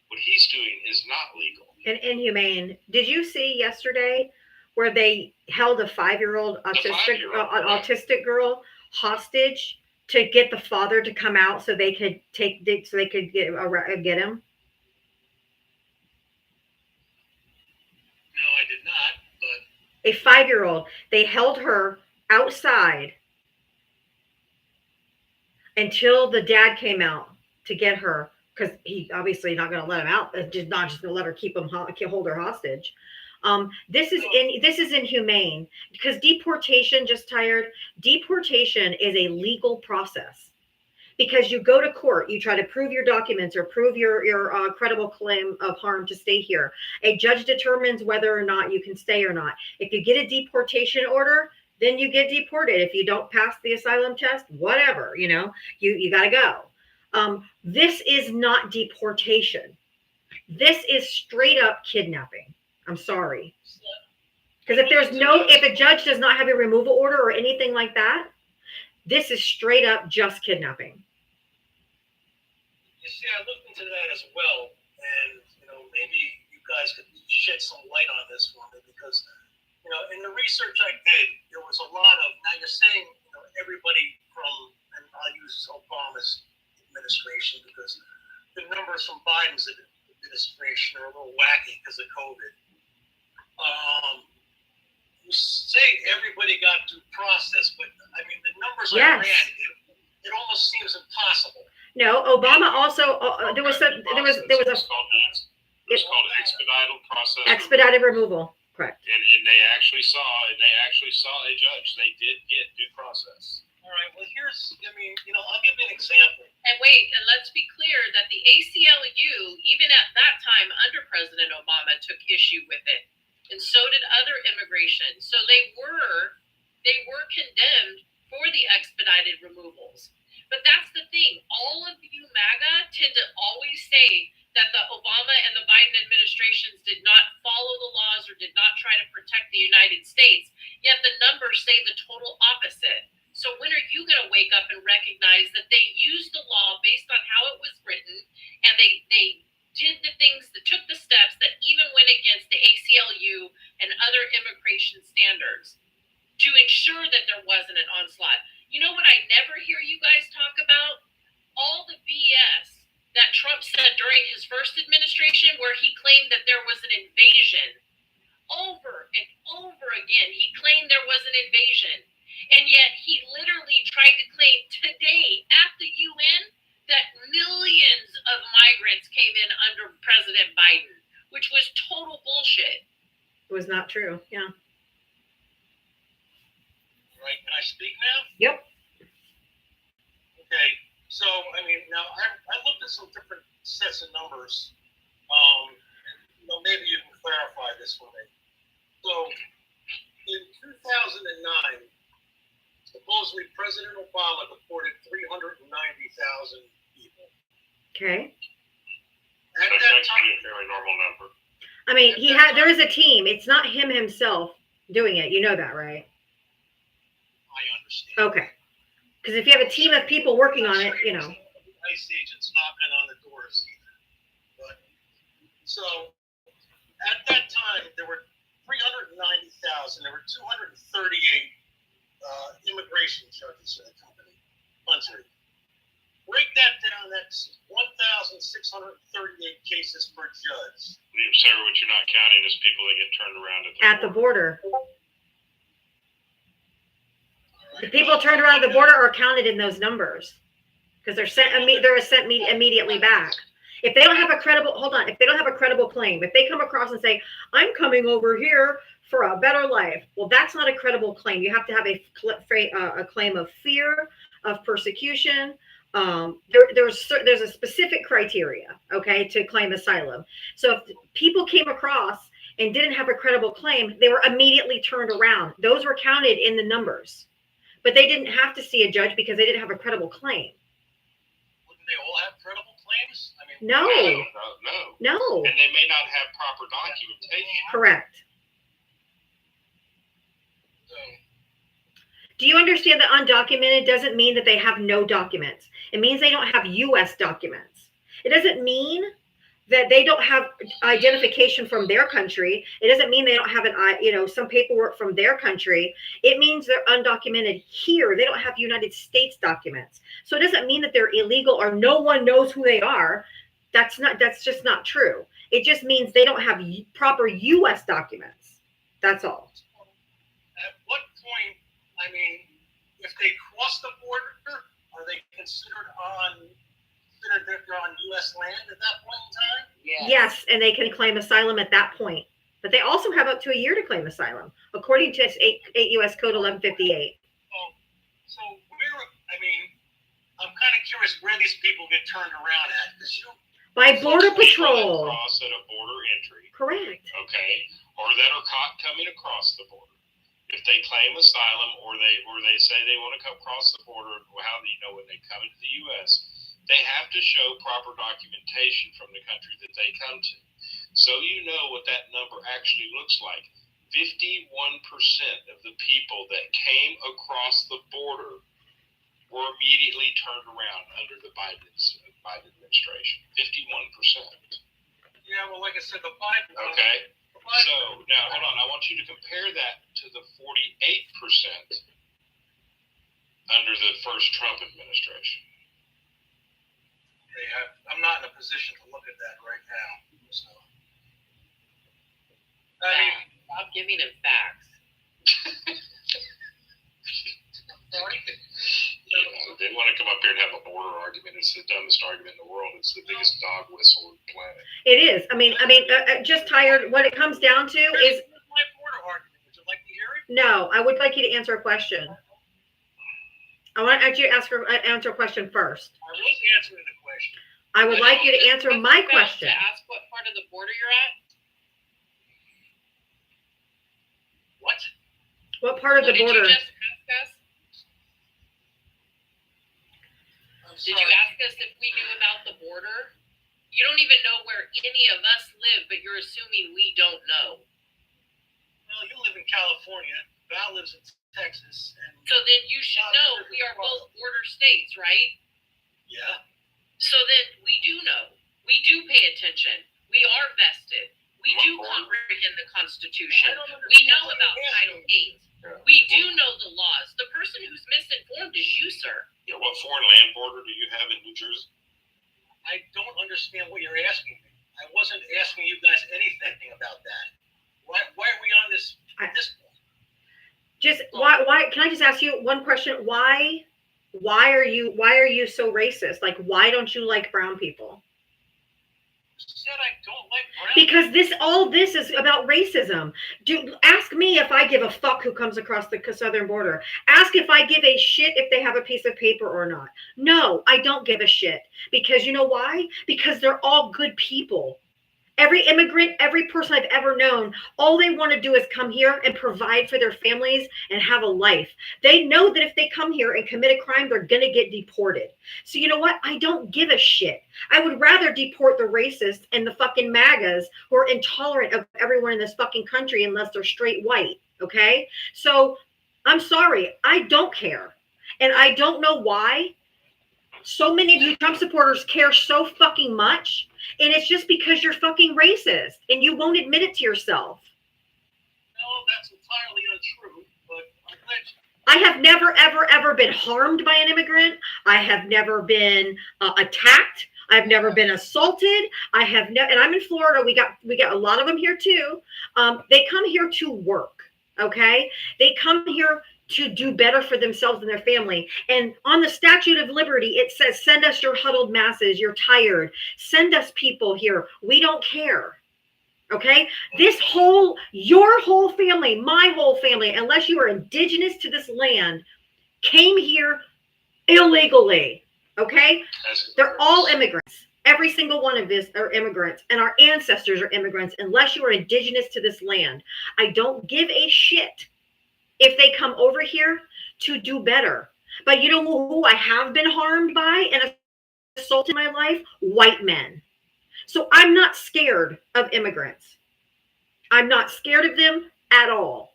What he's doing is not legal. And inhumane. Did you see yesterday where they held a 5-year-old autistic girl hostage to get the father to come out so they could get him? No, I did not, but A 5-year-old. They held her outside until the dad came out to get her, because he obviously not going to let him out. Just not just going to let her hold her hostage. This is inhumane, because deportation is a legal process, because you go to court, you try to prove your documents or prove your credible claim of harm to stay here. A judge determines whether or not you can stay or not. If you get a deportation order, then you get deported. If you don't pass the asylum test, whatever, you got to go. This is not deportation. This is straight up kidnapping. I'm sorry. Because if a judge does not have a removal order or anything like that, this is straight up just kidnapping. you see, I looked into that as well, and maybe you guys could shed some light on this for me, because, you know, in the research I did, there was a lot of, now you're saying, you know, everybody from, and I'll use Obama's administration because the numbers from Biden's administration are a little wacky because of COVID. You say everybody got due process, but I mean, the numbers I Yes. ran, it almost seems impossible. No, Obama also, there was a, It was called expedited process. expedited removal. Correct. And they actually saw a judge. They did get due process. All right, well, here's, I mean, you know, I'll give you an example. And wait, and let's be clear that the ACLU, even at that time under President Obama, took issue with it, and so did other immigration. So they were condemned for the expedited removals. But that's the thing. All of you MAGA tend to always say that the Obama and the Biden administrations did not follow the laws or did not try to protect the United States. Yet the numbers say the total opposite. So when are you going to wake up and recognize that they used the law based on how it was written, and they did the things that took the steps that even went against the ACLU and other immigration standards to ensure that there wasn't an onslaught? You know what I never hear you guys talk about? All the BS that Trump said during his first administration, where he claimed that there was an invasion. Over and over again, he claimed there was an invasion. And yet he literally tried to claim today at the UN that millions of migrants came in under President Biden, which was total bullshit. It was not true. Yeah. Right, can I speak now? Yep. Okay, so, I mean, now, I looked at some different sets of numbers. You know, maybe you can clarify this for me. So, in 2009, supposedly President Obama deported 390,000 people. Okay. At That's that actually time, a fairly normal number. I mean, there is a team. It's not him himself doing it. You know that, right? I understand. Okay. Because if you have a team of people working on it, you know. ICE agents knocking on the doors either. But, so, at that time, there were 390,000. There were 238 immigration judges in the country. Break that down, that's 1,638 cases per judge. Sarah, what you're not counting is people that get turned around At the border. The people turned around at the border are counted in those numbers because they're sent immediately back. If they don't have a credible, if they don't have a credible claim, if they come across and say, I'm coming over here for a better life, well, that's not a credible claim. You have to have a claim of fear, of persecution. There's a specific criteria, okay, to claim asylum. So if people came across and didn't have a credible claim, they were immediately turned around. Those were counted in the numbers, but they didn't have to see a judge because they didn't have a credible claim. Wouldn't they all have credible claims? I mean, No. And they may not have proper documentation. Correct. Do you understand that undocumented doesn't mean that they have no documents? It means they don't have U.S. documents. It doesn't mean that they don't have identification from their country. It doesn't mean they don't have some paperwork from their country. It means they're undocumented here. They don't have United States documents. So it doesn't mean that they're illegal or no one knows who they are. That's just not true. It just means they don't have proper U.S. documents. That's all. at what point, I mean, if they cross the border, are they considered that they're on U.S. land at that point in time? Yes, and they can claim asylum at that point. But they also have up to a year to claim asylum, according to 8 U.S. Code 1158. So where, I mean, I'm kind of curious where these people get turned around at. By Border People that Patrol. cross at a border entry, Correct. okay, or that are caught coming across the border. If they claim asylum or they say they want to come across the border, how do you know when they come into the U.S.? They have to show proper documentation from the country that they come to. So you know what that number actually looks like. 51% of the people that came across the border were immediately turned around under the Biden administration. 51%. Yeah, well, like I I said, the Biden. Okay. The Biden- So now, hold on. I want you to compare that to the 48% under the first Trump administration. Okay, I'm not in a position to look at that right now. So. I mean, Stop giving him facts. sorry. You know, they want to come up here and have a border argument. It's the dumbest argument in the world. It's the biggest dog whistle on the planet. It is. I mean, just tired. What it comes down to is Here's my border argument. Would you like to hear it? no. I would like you to answer a question. I want you to answer a question first. I was answering the question. I would like you to answer my question. To ask what part of the border you're at? What? What part of the What did border? you just ask us? I'm Did sorry. you ask us if we knew about the border? You don't even know where any of us live, but you're assuming we don't know. Well, you live in California. Val lives in Texas. And So then you should know we are both border states, right? yeah. So then we do know. We do pay attention. We are vested. We do comprehend the Constitution. We know about Title VIII. We do know the laws. The person who's misinformed is you, sir. Yeah, what foreign land border do you have in New Jersey? I don't understand what you're asking me. I wasn't asking you guys anything about that. Why are we on this point? Just why? Can I just ask you one question? Why are you so racist? Like, why don't you like brown people? Said I don't like brown. Because all this is about racism. Ask me if I give a fuck who comes across the southern border. Ask if I give a shit if they have a piece of paper or not. No, I don't give a shit. Because you know why? Because they're all good people. Every immigrant, every person I've ever known, all they want to do is come here and provide for their families and have a life. They know that if they come here and commit a crime, they're going to get deported. So you know what? I don't give a shit. I would rather deport the racists and the fucking MAGAs who are intolerant of everyone in this fucking country unless they're straight white. Okay? So I'm sorry. I don't care. And I don't know why so many of you Trump supporters care so fucking much. And it's just because you're fucking racist and you won't admit it to yourself. No, that's entirely untrue. But I'm glad you. I have never, ever, ever been harmed by an immigrant. I have never been attacked. I've never been assaulted. I have no, and I'm in Florida. We got a lot of them here too. They come here to work. Okay, they come here to do better for themselves and their family. And on the Statue of Liberty, it says, "Send us your huddled masses. You're tired. Send us people here. We don't care." Okay, your whole family, my whole family, unless you are indigenous to this land, came here illegally. Okay, they're all immigrants. Every single one of this are immigrants, and our ancestors are immigrants, unless you are indigenous to this land. I don't give a shit if they come over here to do better. But you know who I have been harmed by and assaulted in my life? White men. So I'm not scared of immigrants. I'm not scared of them at all.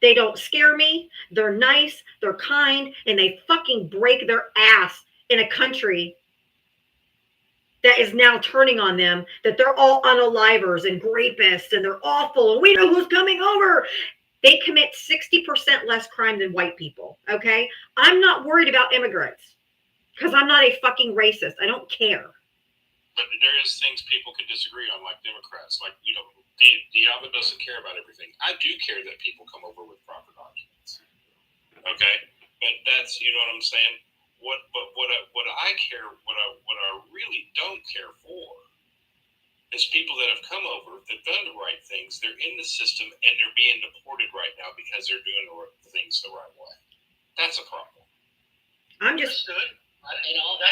They don't scare me. They're nice, they're kind, and they fucking break their ass in a country that is now turning on them, that they're all unalivers and rapists and they're awful and we know who's coming over. They commit 60% less crime than white people, okay? I'm not worried about immigrants because I'm not a fucking racist. I don't care. But there is things people can disagree on, like Democrats. Like, you know, Diablo doesn't care about everything. I do care that people come over with proper documents. Okay? But that's, you know what I'm saying? What I care, what I really don't care for is people that have come over, they've done the right things, they're in the system, and they're being deported right now because they're doing the things the right way. That's a problem. I'm just Understood. And I'll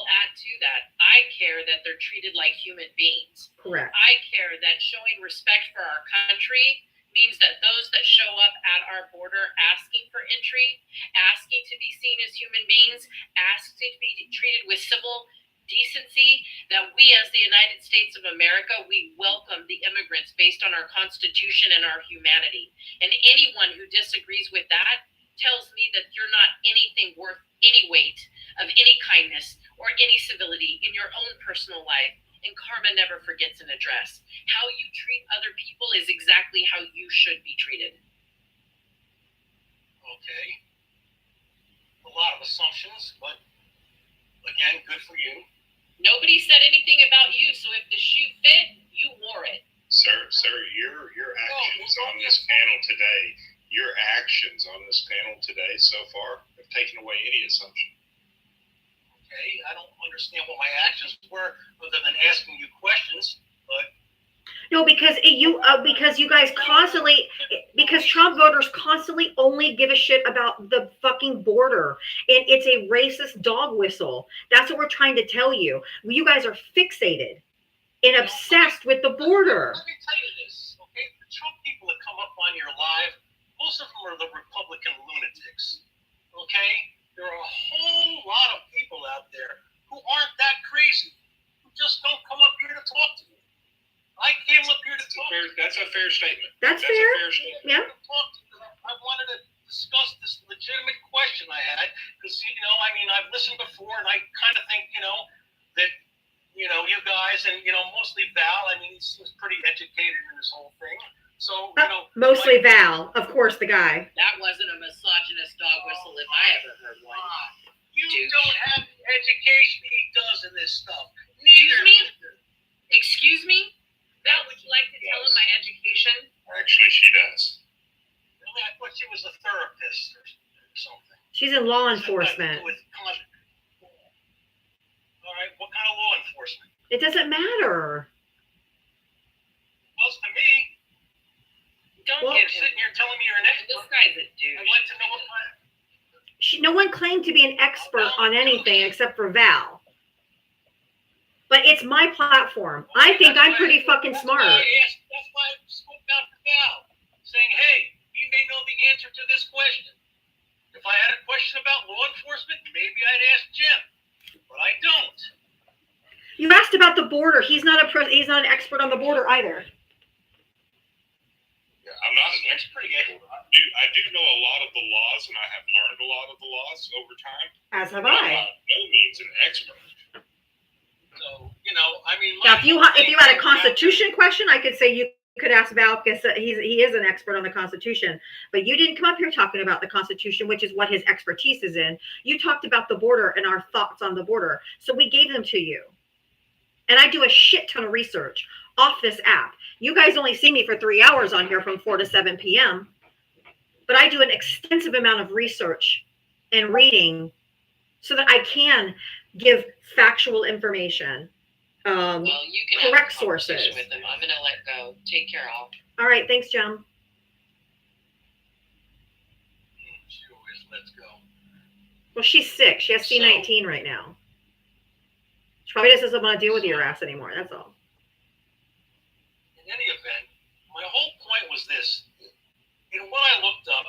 add to that. I care that they're treated like human beings. correct. I care that showing respect for our country means that those that show up at our border asking for entry, asking to be seen as human beings, asking to be treated with civil decency, that we as the United States of America, we welcome the immigrants based on our Constitution and our humanity. And anyone who disagrees with that tells me that you're not anything worth any weight of any kindness or any civility in your own personal life. and karma never forgets an address. How you treat other people is exactly how you should be treated. Okay. A lot of assumptions, but again, good for you. Nobody said anything about you, so if the shoe fit, you wore it. Sir, your actions on this panel today, so far have taken away any assumption. Okay, I don't understand what my actions were other than asking you questions, but No, because you guys constantly, because Trump voters constantly only give a shit about the fucking border, and it's a racist dog whistle. That's what we're trying to tell you. You guys are fixated and obsessed with the border. let me tell you this, okay? The Trump people that come up on your live, most of them are the Republican lunatics, okay? There are a whole lot of people out there who aren't that crazy, who just don't come up here to talk to you. I came up here to talk to you. That's a fair statement. That's a fair. fair statement. Yeah. I wanted to discuss this legitimate question I had because, I've listened before and I kind of think, that, you guys and, mostly Val, he seems pretty educated in this whole thing. So, Mostly Val, of course, the guy. That wasn't a misogynist dog whistle if I ever heard one. You Dude. don't have the education he does in this stuff. Excuse Neither. me? Excuse me? Val, would you like to tell him my education? Actually, she does. Really, I thought she was a therapist or something. She's in law enforcement. All right, what kind of law enforcement? It doesn't matter. Well, to me, Don't Well, give you're him. sitting here telling me you're an This expert. guy's a douche. I'd like to know what kind. No one claimed to be an expert on anything except for Val. But it's my platform. I think I'm pretty fucking smart. That's why I spoke out to Val, saying, hey, you may know the answer to this question. If I had a question about law enforcement, maybe I'd ask Jim, but I don't. You asked about the border. He's not an expert on the border either. I'm not an expert. I do know a lot of the laws, and I have learned a lot of the laws over time. As have I'm I. by no means an expert. So, Now, if you had a Constitution question, I could say you could ask Val because he is an expert on the Constitution. But you didn't come up here talking about the Constitution, which is what his expertise is in. You talked about the border and our thoughts on the border. So we gave them to you. And I do a shit ton of research off this app. You guys only see me for 3 hours on here from 4 to 7 p.m. But I do an extensive amount of research and reading so that I can give factual information. Well, you can correct have a conversation sources. with him. I'm gonna let go. Take care, all. All right, thanks, Jim. Let's go. Well, she's sick. She has C19 right now. She probably just doesn't want to deal with your ass anymore. That's all. In any event, my whole point was this. What I looked up,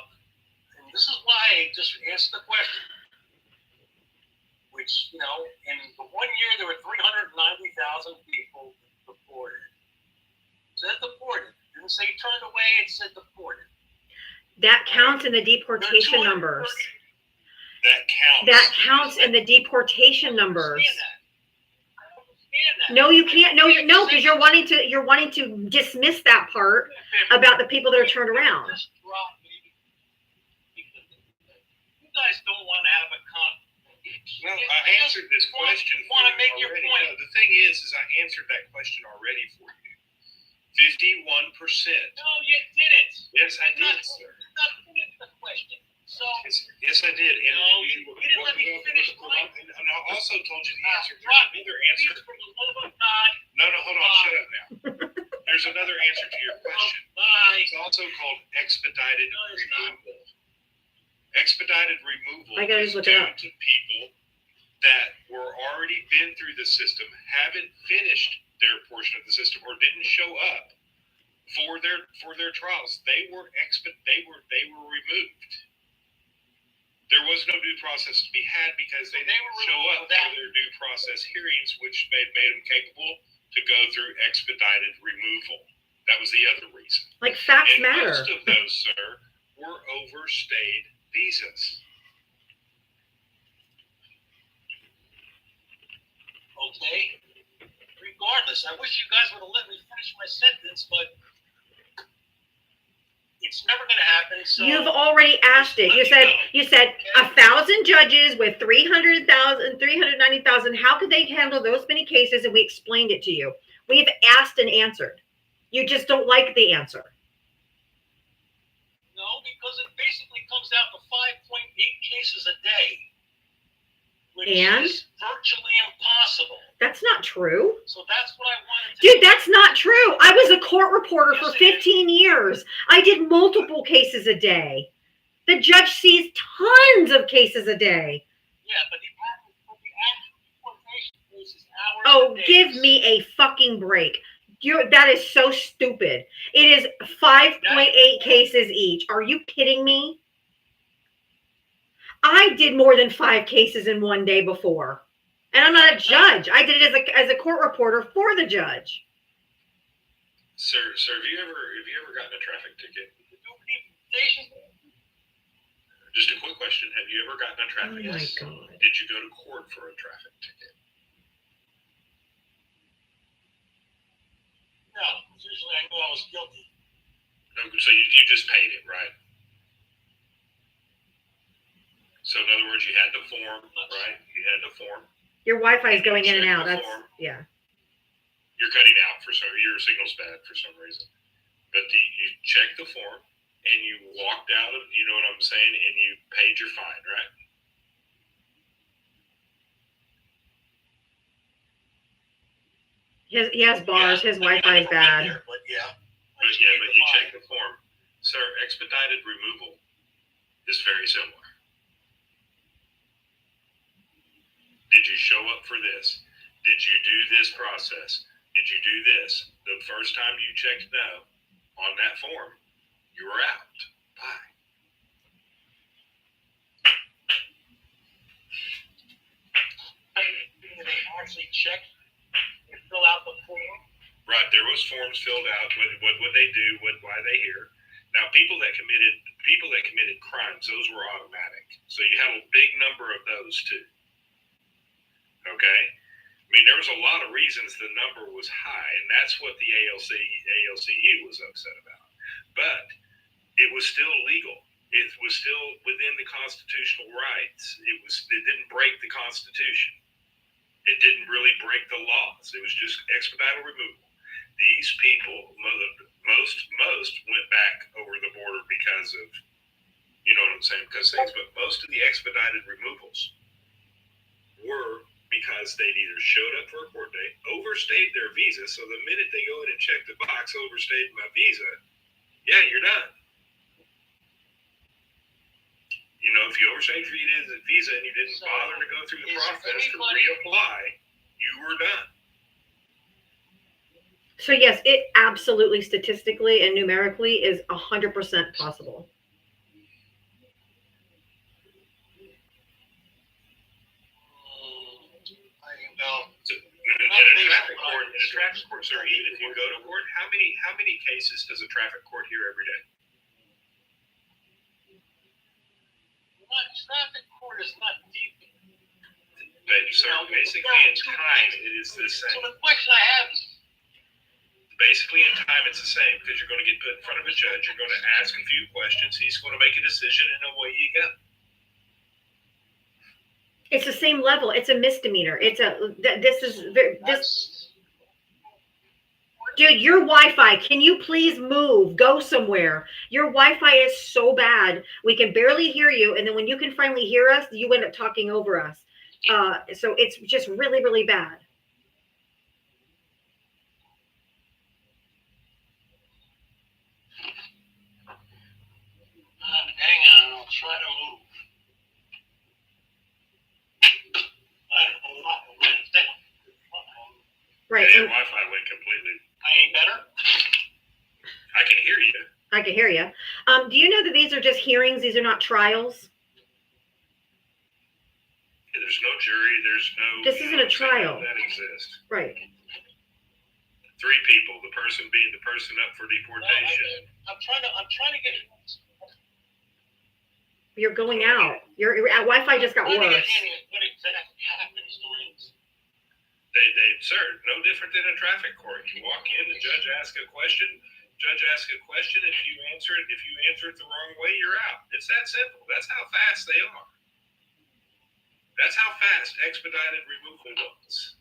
and this is why I just answered the question, which, in the 1 year there were 390,000 people deported. It said deported. It didn't say turned away, it said deported. That counts in the deportation numbers. That counts. That counts in the deportation numbers. I understand that. No, you can't. No, because you're wanting to dismiss that part about the people that are turned around. Just drop me. You guys don't want to have a No, I answered this question. Want to make your already. point? No, the thing is I answered that question already for you. 51%. No, you didn't. Yes, I did, sir. You're not finished the question. So, Yes, I did. And No, you didn't let me finish mine. And I also told you the answer. There's drop another please, answer. for the love of God, No, hold on. Shut up now. There's another answer to your question. bye. It's also called expedited No, it's not. removal. Expedited removal I gotta is look it due up. to people that were already been through the system, haven't finished their portion of the system, or didn't show up for their trials. They were removed. There was no due process to be had because they didn't were show removed up for that. for their due process hearings, which made them capable to go through expedited removal. That was the other reason. Like facts And matter. most of those, sir, were overstayed visas. Okay? Regardless. this. I wish you guys would have let me finish my sentence, but it's never going to happen. So You've already asked it. You said 1,000 judges with 390,000. How could they handle those many cases? And we explained it to you. We've asked and answered. You just don't like the answer. No, because it basically comes out to 5.8 cases a day, which And? is virtually impossible. That's not true. So that's what I wanted to Dude, that's not true. I was a court reporter for Yes, it is. 15 years. I did multiple cases a day. The judge sees tons of cases a day. Yeah, but the actual deportation case is hours Oh, and days. give me a fucking break. That is so stupid. It is 5.8 cases each. Are you kidding me? I did more than 5 cases in one day before. And I'm not a judge. I did it as a court reporter for the judge. Sir, have you ever gotten a traffic ticket? Deportation? Just a quick question. Have you ever gotten a Oh traffic my ticket? God. Did you go to court for a traffic ticket? No, usually I knew I was guilty. No, so you just paid it, right? So in other words, you had the form, right? You had the form. Your Wi-Fi is going in and Check out. the That's, form. yeah. You're cutting out for some. Your signal's bad for some reason. But you checked the form and you walked out of. You know what I'm saying? And you paid your fine, right? He has bars. His Wi-Fi is bad. But yeah. But you checked the form. Sir, expedited removal is very similar. Did you show up for this? Did you do this process? Did you do this? The first time you checked no on that form, you were out. Bye. They actually check and fill out the form. Right, there was forms filled out, what they do, why they here. Now, people that committed crimes, those were automatic. So you have a big number of those too. Okay, I mean, there was a lot of reasons the number was high, and that's what the ALCU was upset about. But it was still legal. It was still within the constitutional rights. It didn't break the Constitution. It didn't really break the laws. It was just expedited removal. These people, most went back over the border because of, you know what I'm saying, because things. But most of the expedited removals were because they'd either showed up for a court date, overstayed their visa. So the minute they go in and check the box, overstayed my visa, yeah, you're done. You know, if you overstayed your visa and you didn't bother to go through the process to reapply, you were done. So yes, it absolutely statistically and numerically is 100% possible. In a traffic court, sir, even if you go to court, how many cases does a traffic court hear every day? Traffic court is not deep. So basically in time, it is the So same. the question I have is, Basically in time, it's the same because you're going to get put in front of a judge. You're going to ask a few questions. He's going to make a decision, and away you go. It's the same level. It's a misdemeanor. Dude, your Wi-Fi, can you please move? Go somewhere. Your Wi-Fi is so bad. We can barely hear you. And then when you can finally hear us, you end up talking over us. So it's just really, really bad. hang on, I'll try to move. Right. Yeah, And Wi-Fi went completely. I ain't better? I can hear you. I can hear you. Do you know that these are just hearings? These are not trials? There's no jury. There's no. This isn't a trial. That exists. Right. 3 people. The person being the person up for deportation. I'm trying to get. You're going out. Your Wi-Fi just got I'm trying to worse. get in what exactly happens during this. Sir, no different than a traffic court. You walk in, the judge asks a question. Judge asks a question. If you answer it the wrong way, you're out. It's that simple. That's how fast they are. That's how fast expedited removal was.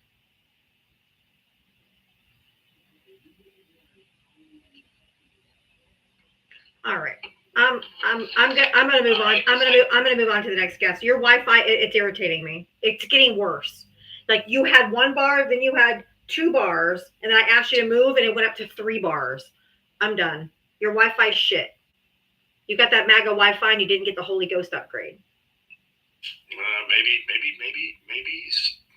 All right. I'm gonna move on. I'm gonna move on to the next guest. Your Wi-Fi, it's irritating me. It's getting worse. Like you had 1 bar, then you had 2 bars, and then I asked you to move, and it went up to 3 bars. I'm done. Your Wi-Fi shit. You got that MAGA Wi-Fi, and you didn't get the Holy Ghost upgrade. Maybe.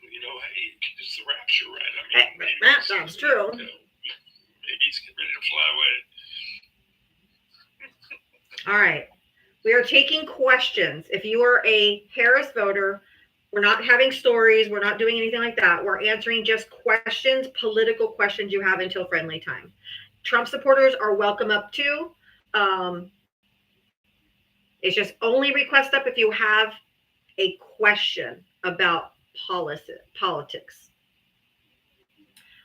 You know, hey, it's the rapture, right? I mean, That sounds true. Maybe he's getting ready to fly away. All right. We are taking questions. If you are a Harris voter, we're not having stories. We're not doing anything like that. We're answering just questions, political questions you have until friendly time. Trump supporters are welcome up too. It's just only request up if you have a question about politics.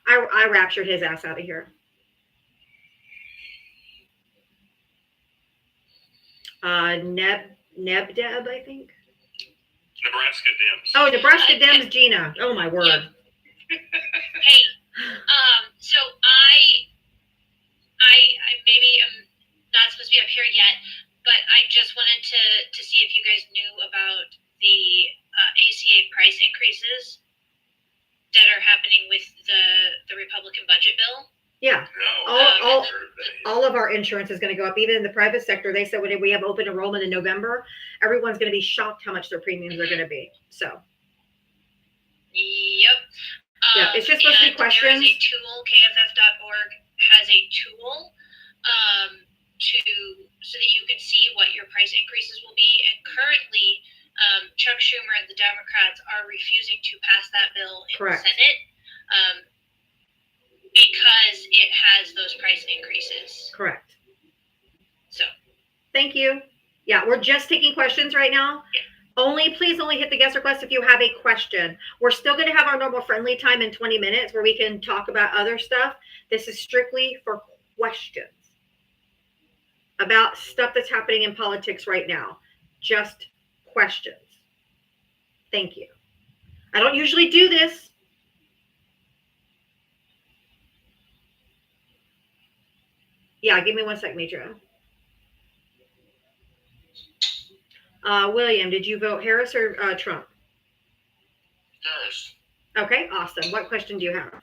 I raptured his ass out of here. Nebdeb, I think. Nebraska Dems. Oh, Nebraska Dems, Gina. Oh my word. Hey, so I maybe am not supposed to be up here yet, but I just wanted to see if you guys knew about the ACA price increases that are happening with the Republican budget bill. Yeah. No, All of our insurance is going to go up. Even in the private sector, they said when we have open enrollment in November, everyone's going to be shocked how much their premiums are going to be. So. Yep. Yeah, it's just supposed to be questions. There is a tool, KFF.org has a tool so that you can see what your price increases will be. And currently, Chuck Schumer and the Democrats are refusing to pass that bill in Correct. the Senate because it has those price increases. Correct. So. Thank you. Yeah, we're just taking questions right now. Yeah. Please only hit the guest request if you have a question. We're still going to have our normal friendly time in 20 minutes where we can talk about other stuff. This is strictly for questions about stuff that's happening in politics right now. Just questions. Thank you. I don't usually do this. Yeah, give me 1 sec, Mitra. William, did you vote Harris or Trump? Harris. Okay, awesome. What question do you have?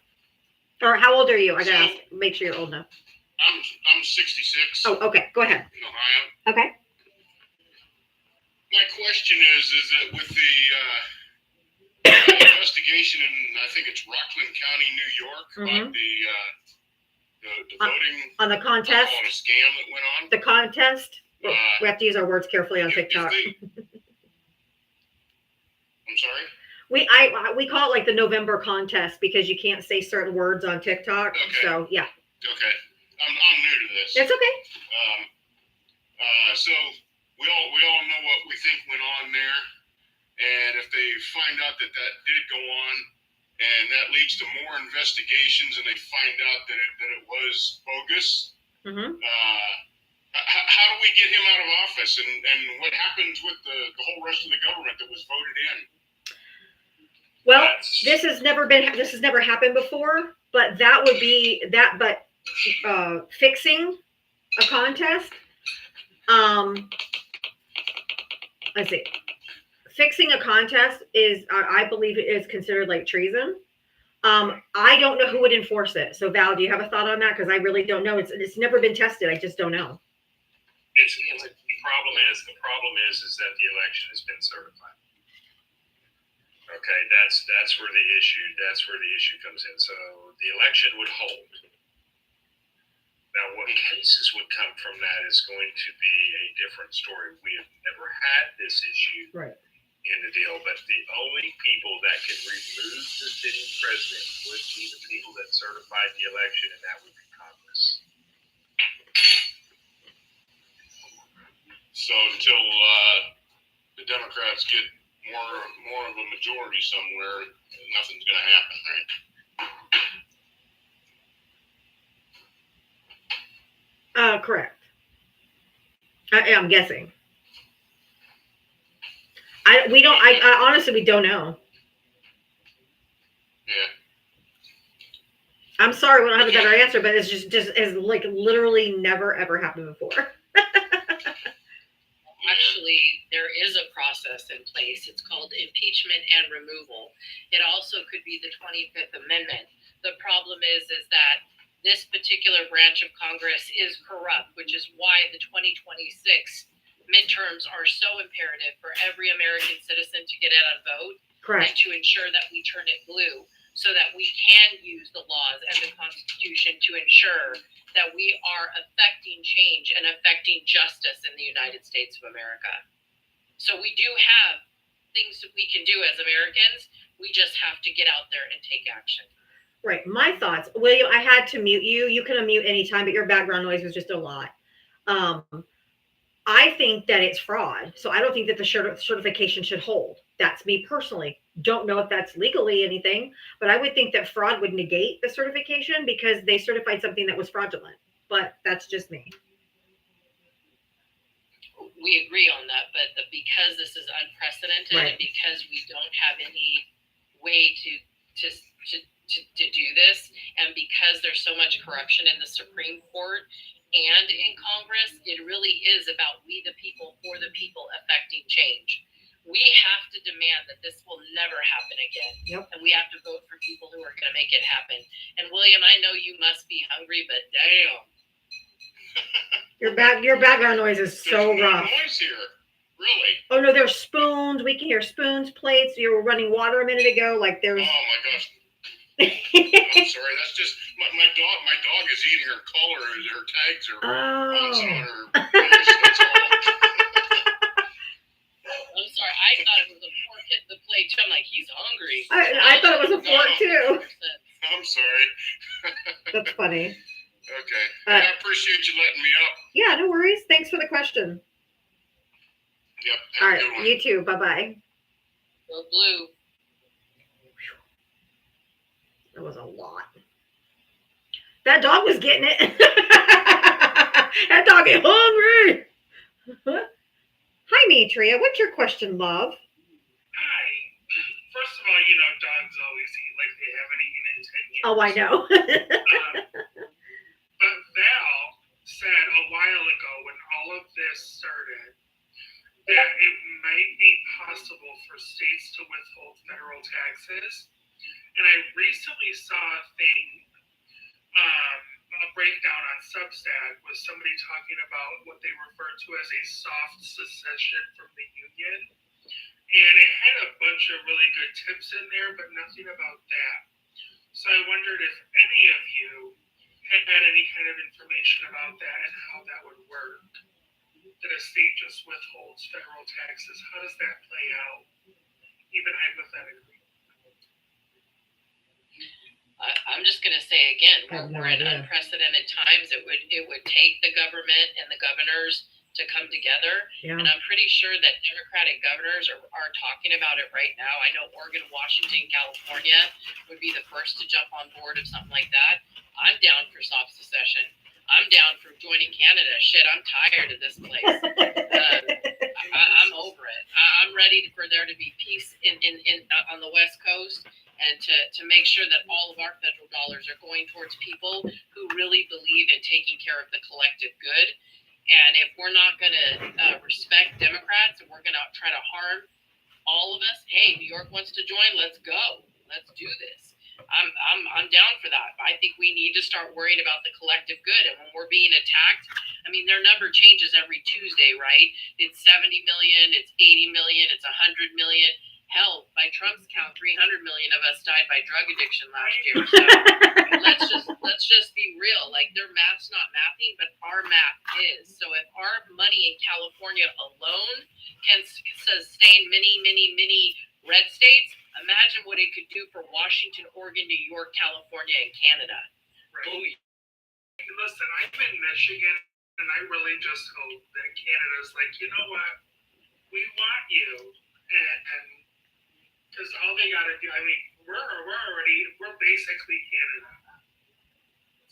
Or how old are you? I gotta make sure you're old enough. I'm 66. Oh, okay. Go ahead. In Ohio. Okay. My question is that with the investigation in, I think it's Rockland County, New York, about the voting On the contest. on a scam that went on. The contest. Well, we have to use our words carefully on TikTok. I'm sorry? We call it like the November contest because you can't say certain words on TikTok. Okay. So yeah. Okay. I'm new to this. It's okay. So we all know what we think went on there, and if they find out that did go on, and that leads to more investigations, and they find out that it was bogus. Mm-hmm. How do we get him out of office, and what happens with the whole rest of the government that was voted in? Well, this has never happened before, but that would be that. But fixing a contest, let's see, fixing a contest is, I believe, it is considered like treason. I don't know who would enforce it. So Val, do you have a thought on that? Because I really don't know. It's never been tested. I just don't know. The problem is that the election has been certified. Okay, that's where the issue comes in. So the election would hold. Now, what cases would come from that is going to be a different story. We have never had this issue in the deal, but the only people that can remove the sitting president would be the people that certified the election, and that would be Congress. So until the Democrats get more of a majority somewhere, nothing's going to happen, right? Correct. I'm guessing. I honestly, we don't know. Yeah. I'm sorry, we don't have a better answer, but it's just has like literally never ever happened before. Actually, there is a process in place. It's called impeachment and removal. It also could be the 25th Amendment. The problem is that this particular branch of Congress is corrupt, which is why the 2026 midterms are so imperative for every American citizen to get out and vote. Correct. And to ensure that we turn it blue so that we can use the laws and the Constitution to ensure that we are affecting change and affecting justice in the United States of America. So we do have things that we can do as Americans. We just have to get out there and take action. Right. My thoughts. William, I had to mute you. You can unmute anytime, but your background noise was just a lot. I think that it's fraud. So I don't think that the certification should hold. That's me personally. Don't know if that's legally anything, but I would think that fraud would negate the certification because they certified something that was fraudulent. But that's just me. We agree on that, but because this is unprecedented, Right. and because we don't have any way to do this, and because there's so much corruption in the Supreme Court and in Congress, it really is about we the people for the people affecting change. We have to demand that this will never happen again. Yep. And we have to vote for people who are going to make it happen. And William, I know you must be hungry, but damn. Your background noise is so There's no rough. noise here. Really? Oh no, there's spoons. We can hear spoons, plates. You were running water a minute ago. Like there's. Oh my gosh. I'm sorry. That's just my dog. My dog is eating her collar. Her tags are on some of her face. That's all. I'm sorry, I thought it was a fork hit the plate too. I'm like, he's hungry. I thought it was a fork too. I'm sorry. That's funny. Okay. I appreciate you letting me up. Yeah, no worries. Thanks for the question. Yep. All Have a right, good one. you too. Bye bye. Go blue. That was a lot. That dog was getting it. That dog is hungry. Hi, Mitria. What's your question, love? Hi. First of all, dogs always eat like they haven't eaten in 10 years. Oh, I know. But Val said a while ago when all of this started that it might be possible for states to withhold federal taxes. And I recently saw a thing, a breakdown on Substack with somebody talking about what they refer to as a soft secession from the Union. And it had a bunch of really good tips in there, but nothing about that. So I wondered if any of you had any kind of information about that and how that would work. That a state just withholds federal taxes. How does that play out, even hypothetically? I'm just going to say again, I have no we're in idea. unprecedented times. It would take the government and the governors to come together. Yeah. And I'm pretty sure that Democratic governors are talking about it right now. I know Oregon, Washington, California would be the first to jump on board of something like that. I'm down for soft secession. I'm down for joining Canada. Shit, I'm tired of this place. I'm over it. I'm ready for there to be peace in on the West Coast, and to make sure that all of our federal dollars are going towards people who really believe in taking care of the collective good. And if we're not going to respect Democrats and we're going to try to harm all of us, hey, New York wants to join. Let's go. Let's do this. I'm down for that. I think we need to start worrying about the collective good. And when we're being attacked, I mean, their number changes every Tuesday, right? It's 70 million, it's 80 million, it's 100 million. Hell, by Trump's count, 300 million of us died by drug addiction last year. So let's just be real. Like, their math's not mathing, but our math is. So if our money in California alone can sustain many, many, many red states, imagine what it could do for Washington, Oregon, New York, California, and Canada. Right. Oh, listen, I'm in Michigan, and I really just hope that Canada's like, you know what? We want you, and Because all they got to do, I mean, we're basically Canada.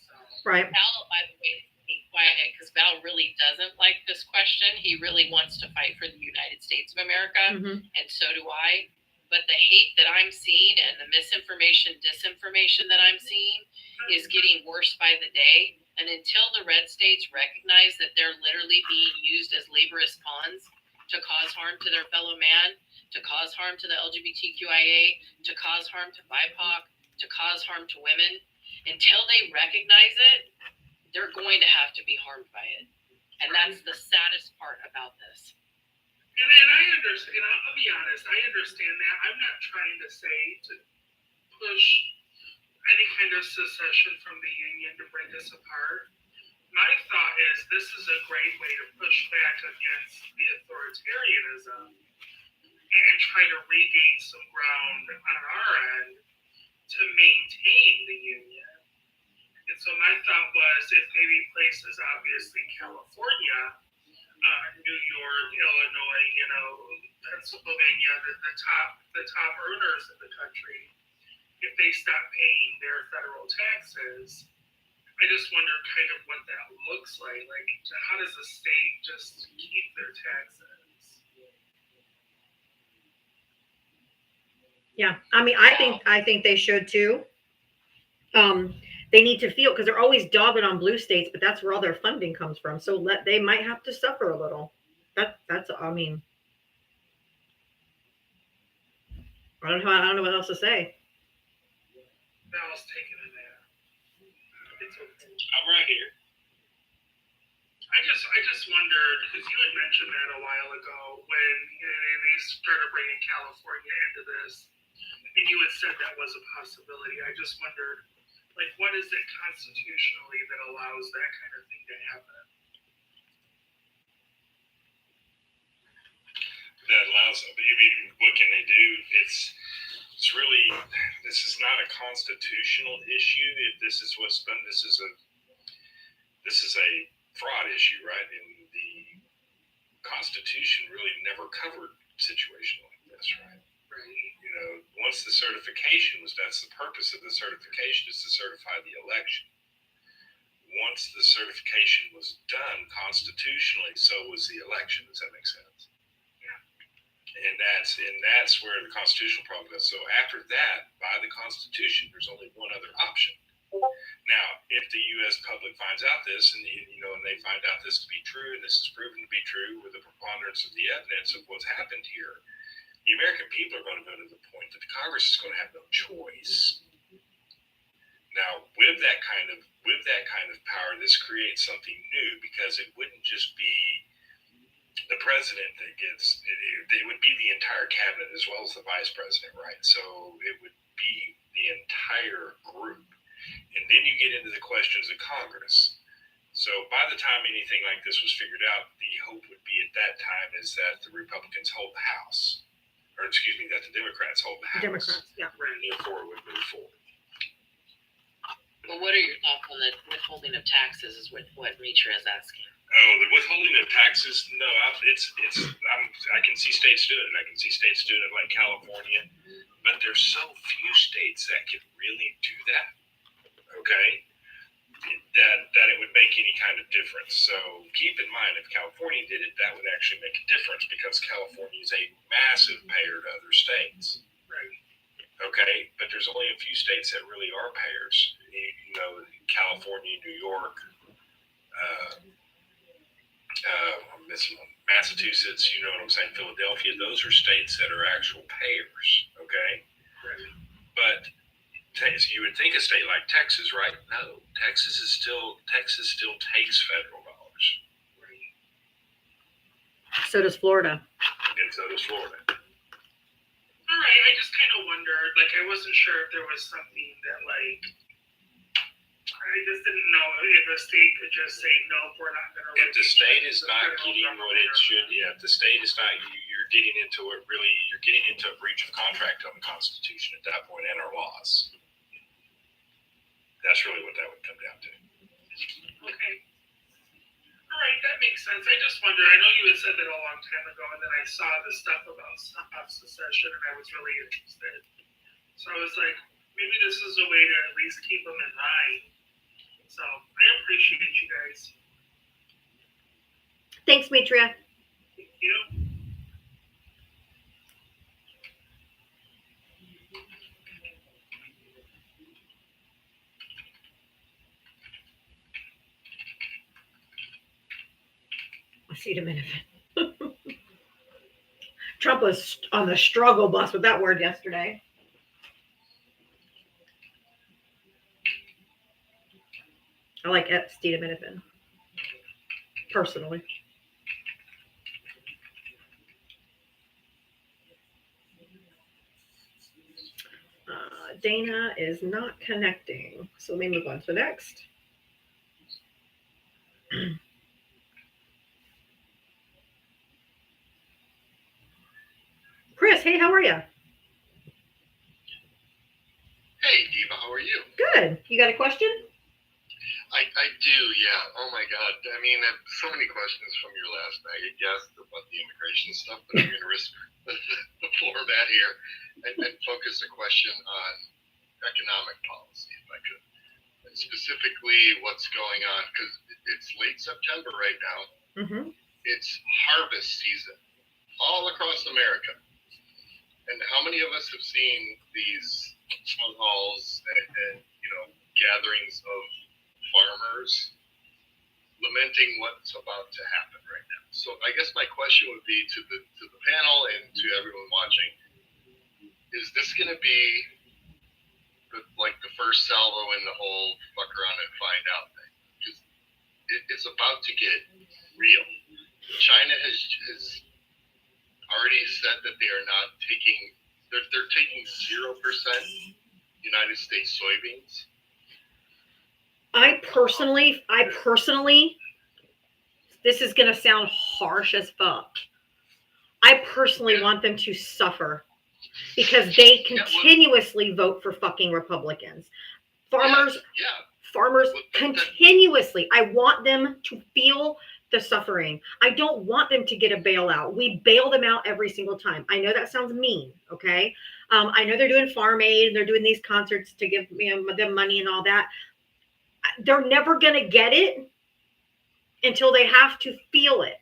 So, Right. Val, by the way, be quiet because Val really doesn't like this question. He really wants to fight for the United States of America, Mhm. and so do I. But the hate that I'm seeing and the misinformation, disinformation that I'm seeing is getting worse by the day. And until the red states recognize that they're literally being used as laborious pawns to cause harm to their fellow man, to cause harm to the LGBTQIA, to cause harm to BIPOC, to cause harm to women, until they recognize it, they're going to have to be harmed by it. And that's the saddest part about this. and I understand, I'll be honest, I understand that. I'm not trying to say to push any kind of secession from the Union to break us apart. My thought is this is a great way to push back against the authoritarianism and try to regain some ground on our end to maintain the Union. And so my thought was if maybe places, obviously California, New York, Illinois, Pennsylvania, the top earners in the country, if they stop paying their federal taxes, I just wonder kind of what that looks like. Like, how does the state just keep their taxes? Yeah. I mean, I think they should too. They need to feel, because they're always dogging on blue states, but that's where all their funding comes from. So they might have to suffer a little. That's I mean, I don't know what else to say. Val's taking a nap. It's okay. I'm right here. I just wondered, because you had mentioned that a while ago when they started bringing California into this, and you had said that was a possibility. I just wondered, like, what is it constitutionally that allows that kind of thing to happen? That allows, you mean, what can they do? It's really, this is not a constitutional issue. If this is what's done, this is a fraud issue, right? And the Constitution really never covered a situation like this, right? You know, once the certification was, that's the purpose of the certification, is to certify the election. Once the certification was done constitutionally, so was the election. Does that make sense? Yeah. And that's where the constitutional problem is. So after that, by the Constitution, there's only one other option. Now, if the U.S. public finds out this, and they find out this to be true, and this is proven to be true with the preponderance of the evidence of what's happened here, the American people are going to go to the point that the Congress is going to have no choice. Now, with that kind of power, this creates something new, because it wouldn't just be the president that gets it would be the entire cabinet as well as the vice president, right? So it would be the entire group. And then you get into the questions of Congress. So by the time anything like this was figured out, the hope would be at that time is that the Republicans hold the House. Or excuse me, that the Democrats hold the House. Democrats, yeah. And therefore it would move forward. Well, what are your thoughts on the withholding of taxes is what Mitra is asking. Oh, the withholding of taxes? No, I can see states doing it. I can see states doing it like California, but there's so few states that can really do that. Okay, that it would make any kind of difference. So keep in mind, if California did it, that would actually make a difference, because California is a massive payer to other states. Right. Okay, but there's only a few states that really are payers. California, New York, I'm missing one. Massachusetts, you know what I'm saying, Philadelphia, those are states that are actual payers, okay? Right. But you would think a state like Texas, right? No, Texas still takes federal dollars. So does Florida. And so does Florida. All right, I just kind of wondered, like, I wasn't sure if there was something that, like, I just didn't know if a state could just say, no, we're not going to. If the state is not getting what it should, if the state is not, you're getting into a breach of contract on the Constitution at that point and our laws. That's really what that would come down to. Okay. All right, that makes sense. I just wondered. I know you had said that a long time ago, and then I saw the stuff about secession, and I was really interested. So I was like, maybe this is a way to at least keep them in mind. So I appreciate you guys. Thanks, Mitria. Thank you. Acetaminophen. Trump was on the struggle bus with that word yesterday. I like acetaminophen, personally. Dana is not connecting, so let me move on to the next. Chris, hey, how are you? Hey, Diva, how are you? Good. You got a question? I do, yeah. Oh my God. I mean, I have so many questions from your last maggot guest about the immigration stuff, but I'm going to risk the format here and focus a question on economic policy, if I could. And specifically, what's going on, because it's late September right now. Mm-hmm. It's harvest season all across America. And how many of us have seen these town halls and gatherings of farmers lamenting what's about to happen right now? So I guess my question would be to the panel and to everyone watching: is this going to be the first salvo in the whole fuck around and find out thing? Because it's about to get real. China has already said that they are not taking. They're taking 0% United States soybeans. I personally, this is going to sound harsh as fuck. I personally want them to suffer because they continuously vote for fucking Republicans. Farmers continuously. I want them to feel the suffering. I don't want them to get a bailout. We bail them out every single time. I know that sounds mean, okay? I know they're doing farm aid and they're doing these concerts to give them money and all that. They're never going to get it until they have to feel it.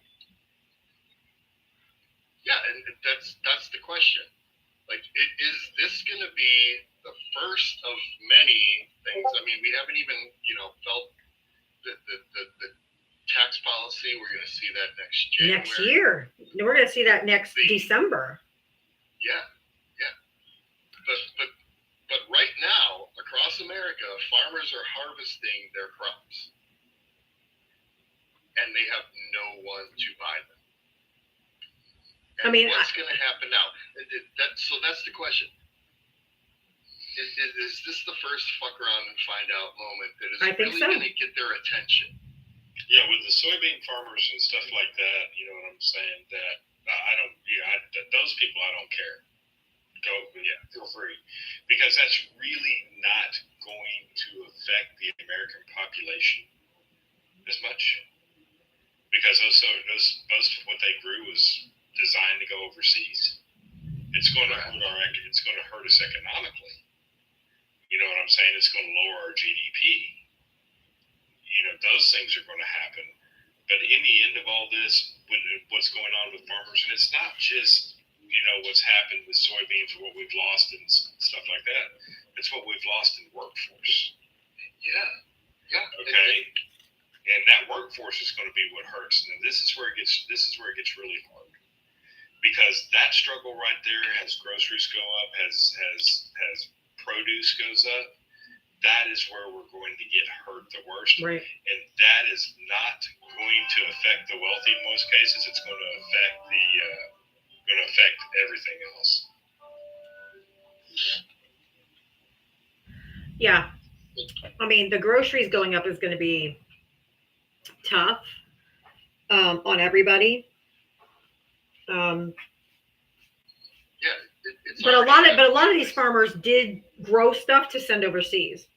Yeah, and that's the question. Like, is this going to be the first of many things? I mean, we haven't even, felt the tax policy. We're going to see that next January. Next year. We're going to see that next December. Yeah. But right now, across America, farmers are harvesting their crops. And they have no one to buy them. And what's going to happen now? So that's the question. Is this the first fuck around and find out moment that is really going to get their attention? Yeah, with the soybean farmers and stuff like that, you know what I'm saying? That those people, I don't care. Feel free, because that's really not going to affect the American population as much, because most of what they grew was designed to go overseas. It's going to hurt us economically. You know what I'm saying? It's going to lower our GDP. Those things are going to happen. But in the end of all this, what's going on with farmers, and it's not just what's happened with soybeans or what we've lost and stuff like that. It's what we've lost in workforce. Yeah. Okay. And that workforce is going to be what hurts. And this is where it gets really hard, because that struggle right there, as groceries go up, as produce goes up, that is where we're going to get hurt the worst. Right. And that is not going to affect the wealthy in most cases. It's going to affect everything else. Yeah. I mean, the groceries going up is going to be tough on everybody. But a lot of these farmers did grow stuff to send overseas.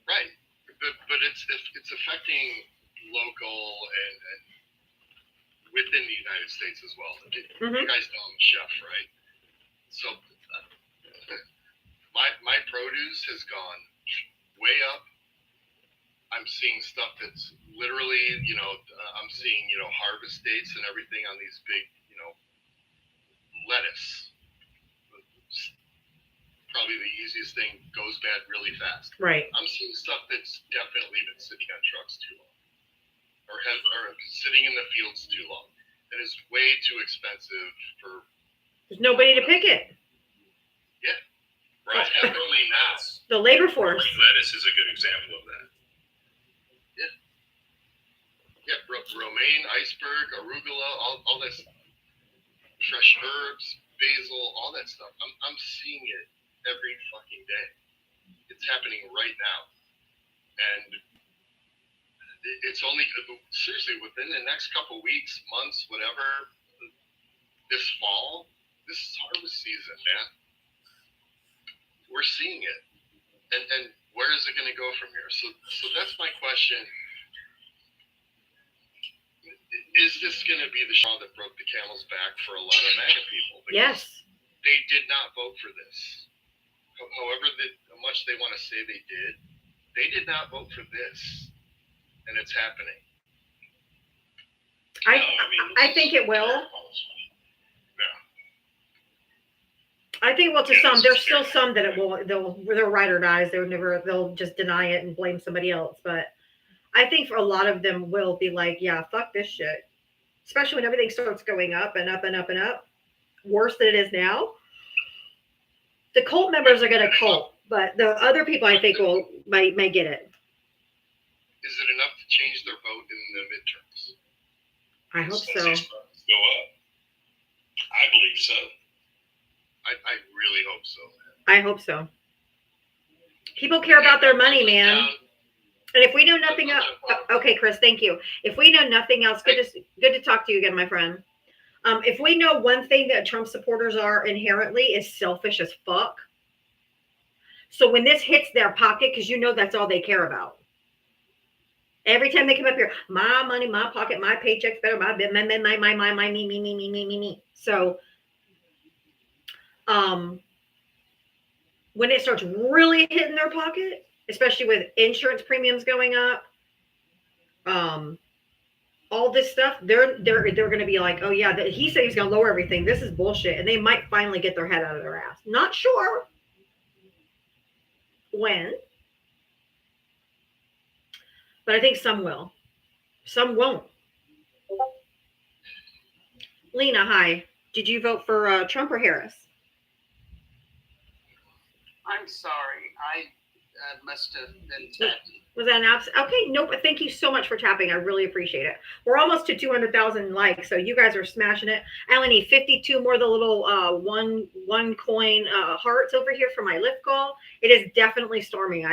Right, but it's affecting local and within the United States as well. You Mhm. guys know I'm a chef, right? So my produce has gone way up. I'm seeing stuff that's literally, I'm seeing, harvest dates and everything on these big, lettuce. Probably the easiest thing, goes bad really fast. Right. I'm seeing stuff that's definitely been sitting on trucks too long, or sitting in the fields too long, and is way too expensive for. There's nobody to pick it. Right, definitely now. The labor force. Lettuce is a good example of that. Yeah, romaine, iceberg, arugula, all this fresh herbs, basil, all that stuff. I'm seeing it every fucking day. It's happening right now, and it's only seriously within the next couple weeks, months, whatever. This fall, this is harvest season, man. We're seeing it, and where is it going to go from here? So that's my question. Is this going to be the straw that broke the camel's back for a lot of MAGA people? Because Yes. they did not vote for this. However much they want to say they did not vote for this, and it's happening. I think it will. I think to some, there's still some that they'll ride or dies. They'll just deny it and blame somebody else. But I think for a lot of them will be like, yeah, fuck this shit. Especially when everything starts going up and up and up and up, worse than it is now. The cult members are going to cult, but the other people I think may get it. Is it enough to change their vote in the midterms? I hope so. Go up. I believe so. I really hope so. I hope so. People care about their money, man. And if we know nothing else, okay, Chris, thank you. If we know nothing else, good to talk to you again, my friend. If we know one thing that Trump supporters are inherently is selfish as fuck. So when this hits their pocket, because that's all they care about. Every time they come up here, my money, my pocket, my paycheck's better, my me. So when it starts really hitting their pocket, especially with insurance premiums going up, all this stuff, they're going to be like, oh yeah, he said he's going to lower everything. This is bullshit, and they might finally get their head out of their ass. Not sure when, but I think some will. Some won't. Lena, hi. Did you vote for Trump or Harris? I'm sorry. I must have been tapping. Was that an abs? Okay, nope. Thank you so much for tapping. I really appreciate it. We're almost to 200,000 likes, so you guys are smashing it. I only need 52 more of the little one coin hearts over here for my lift call. It is definitely storming.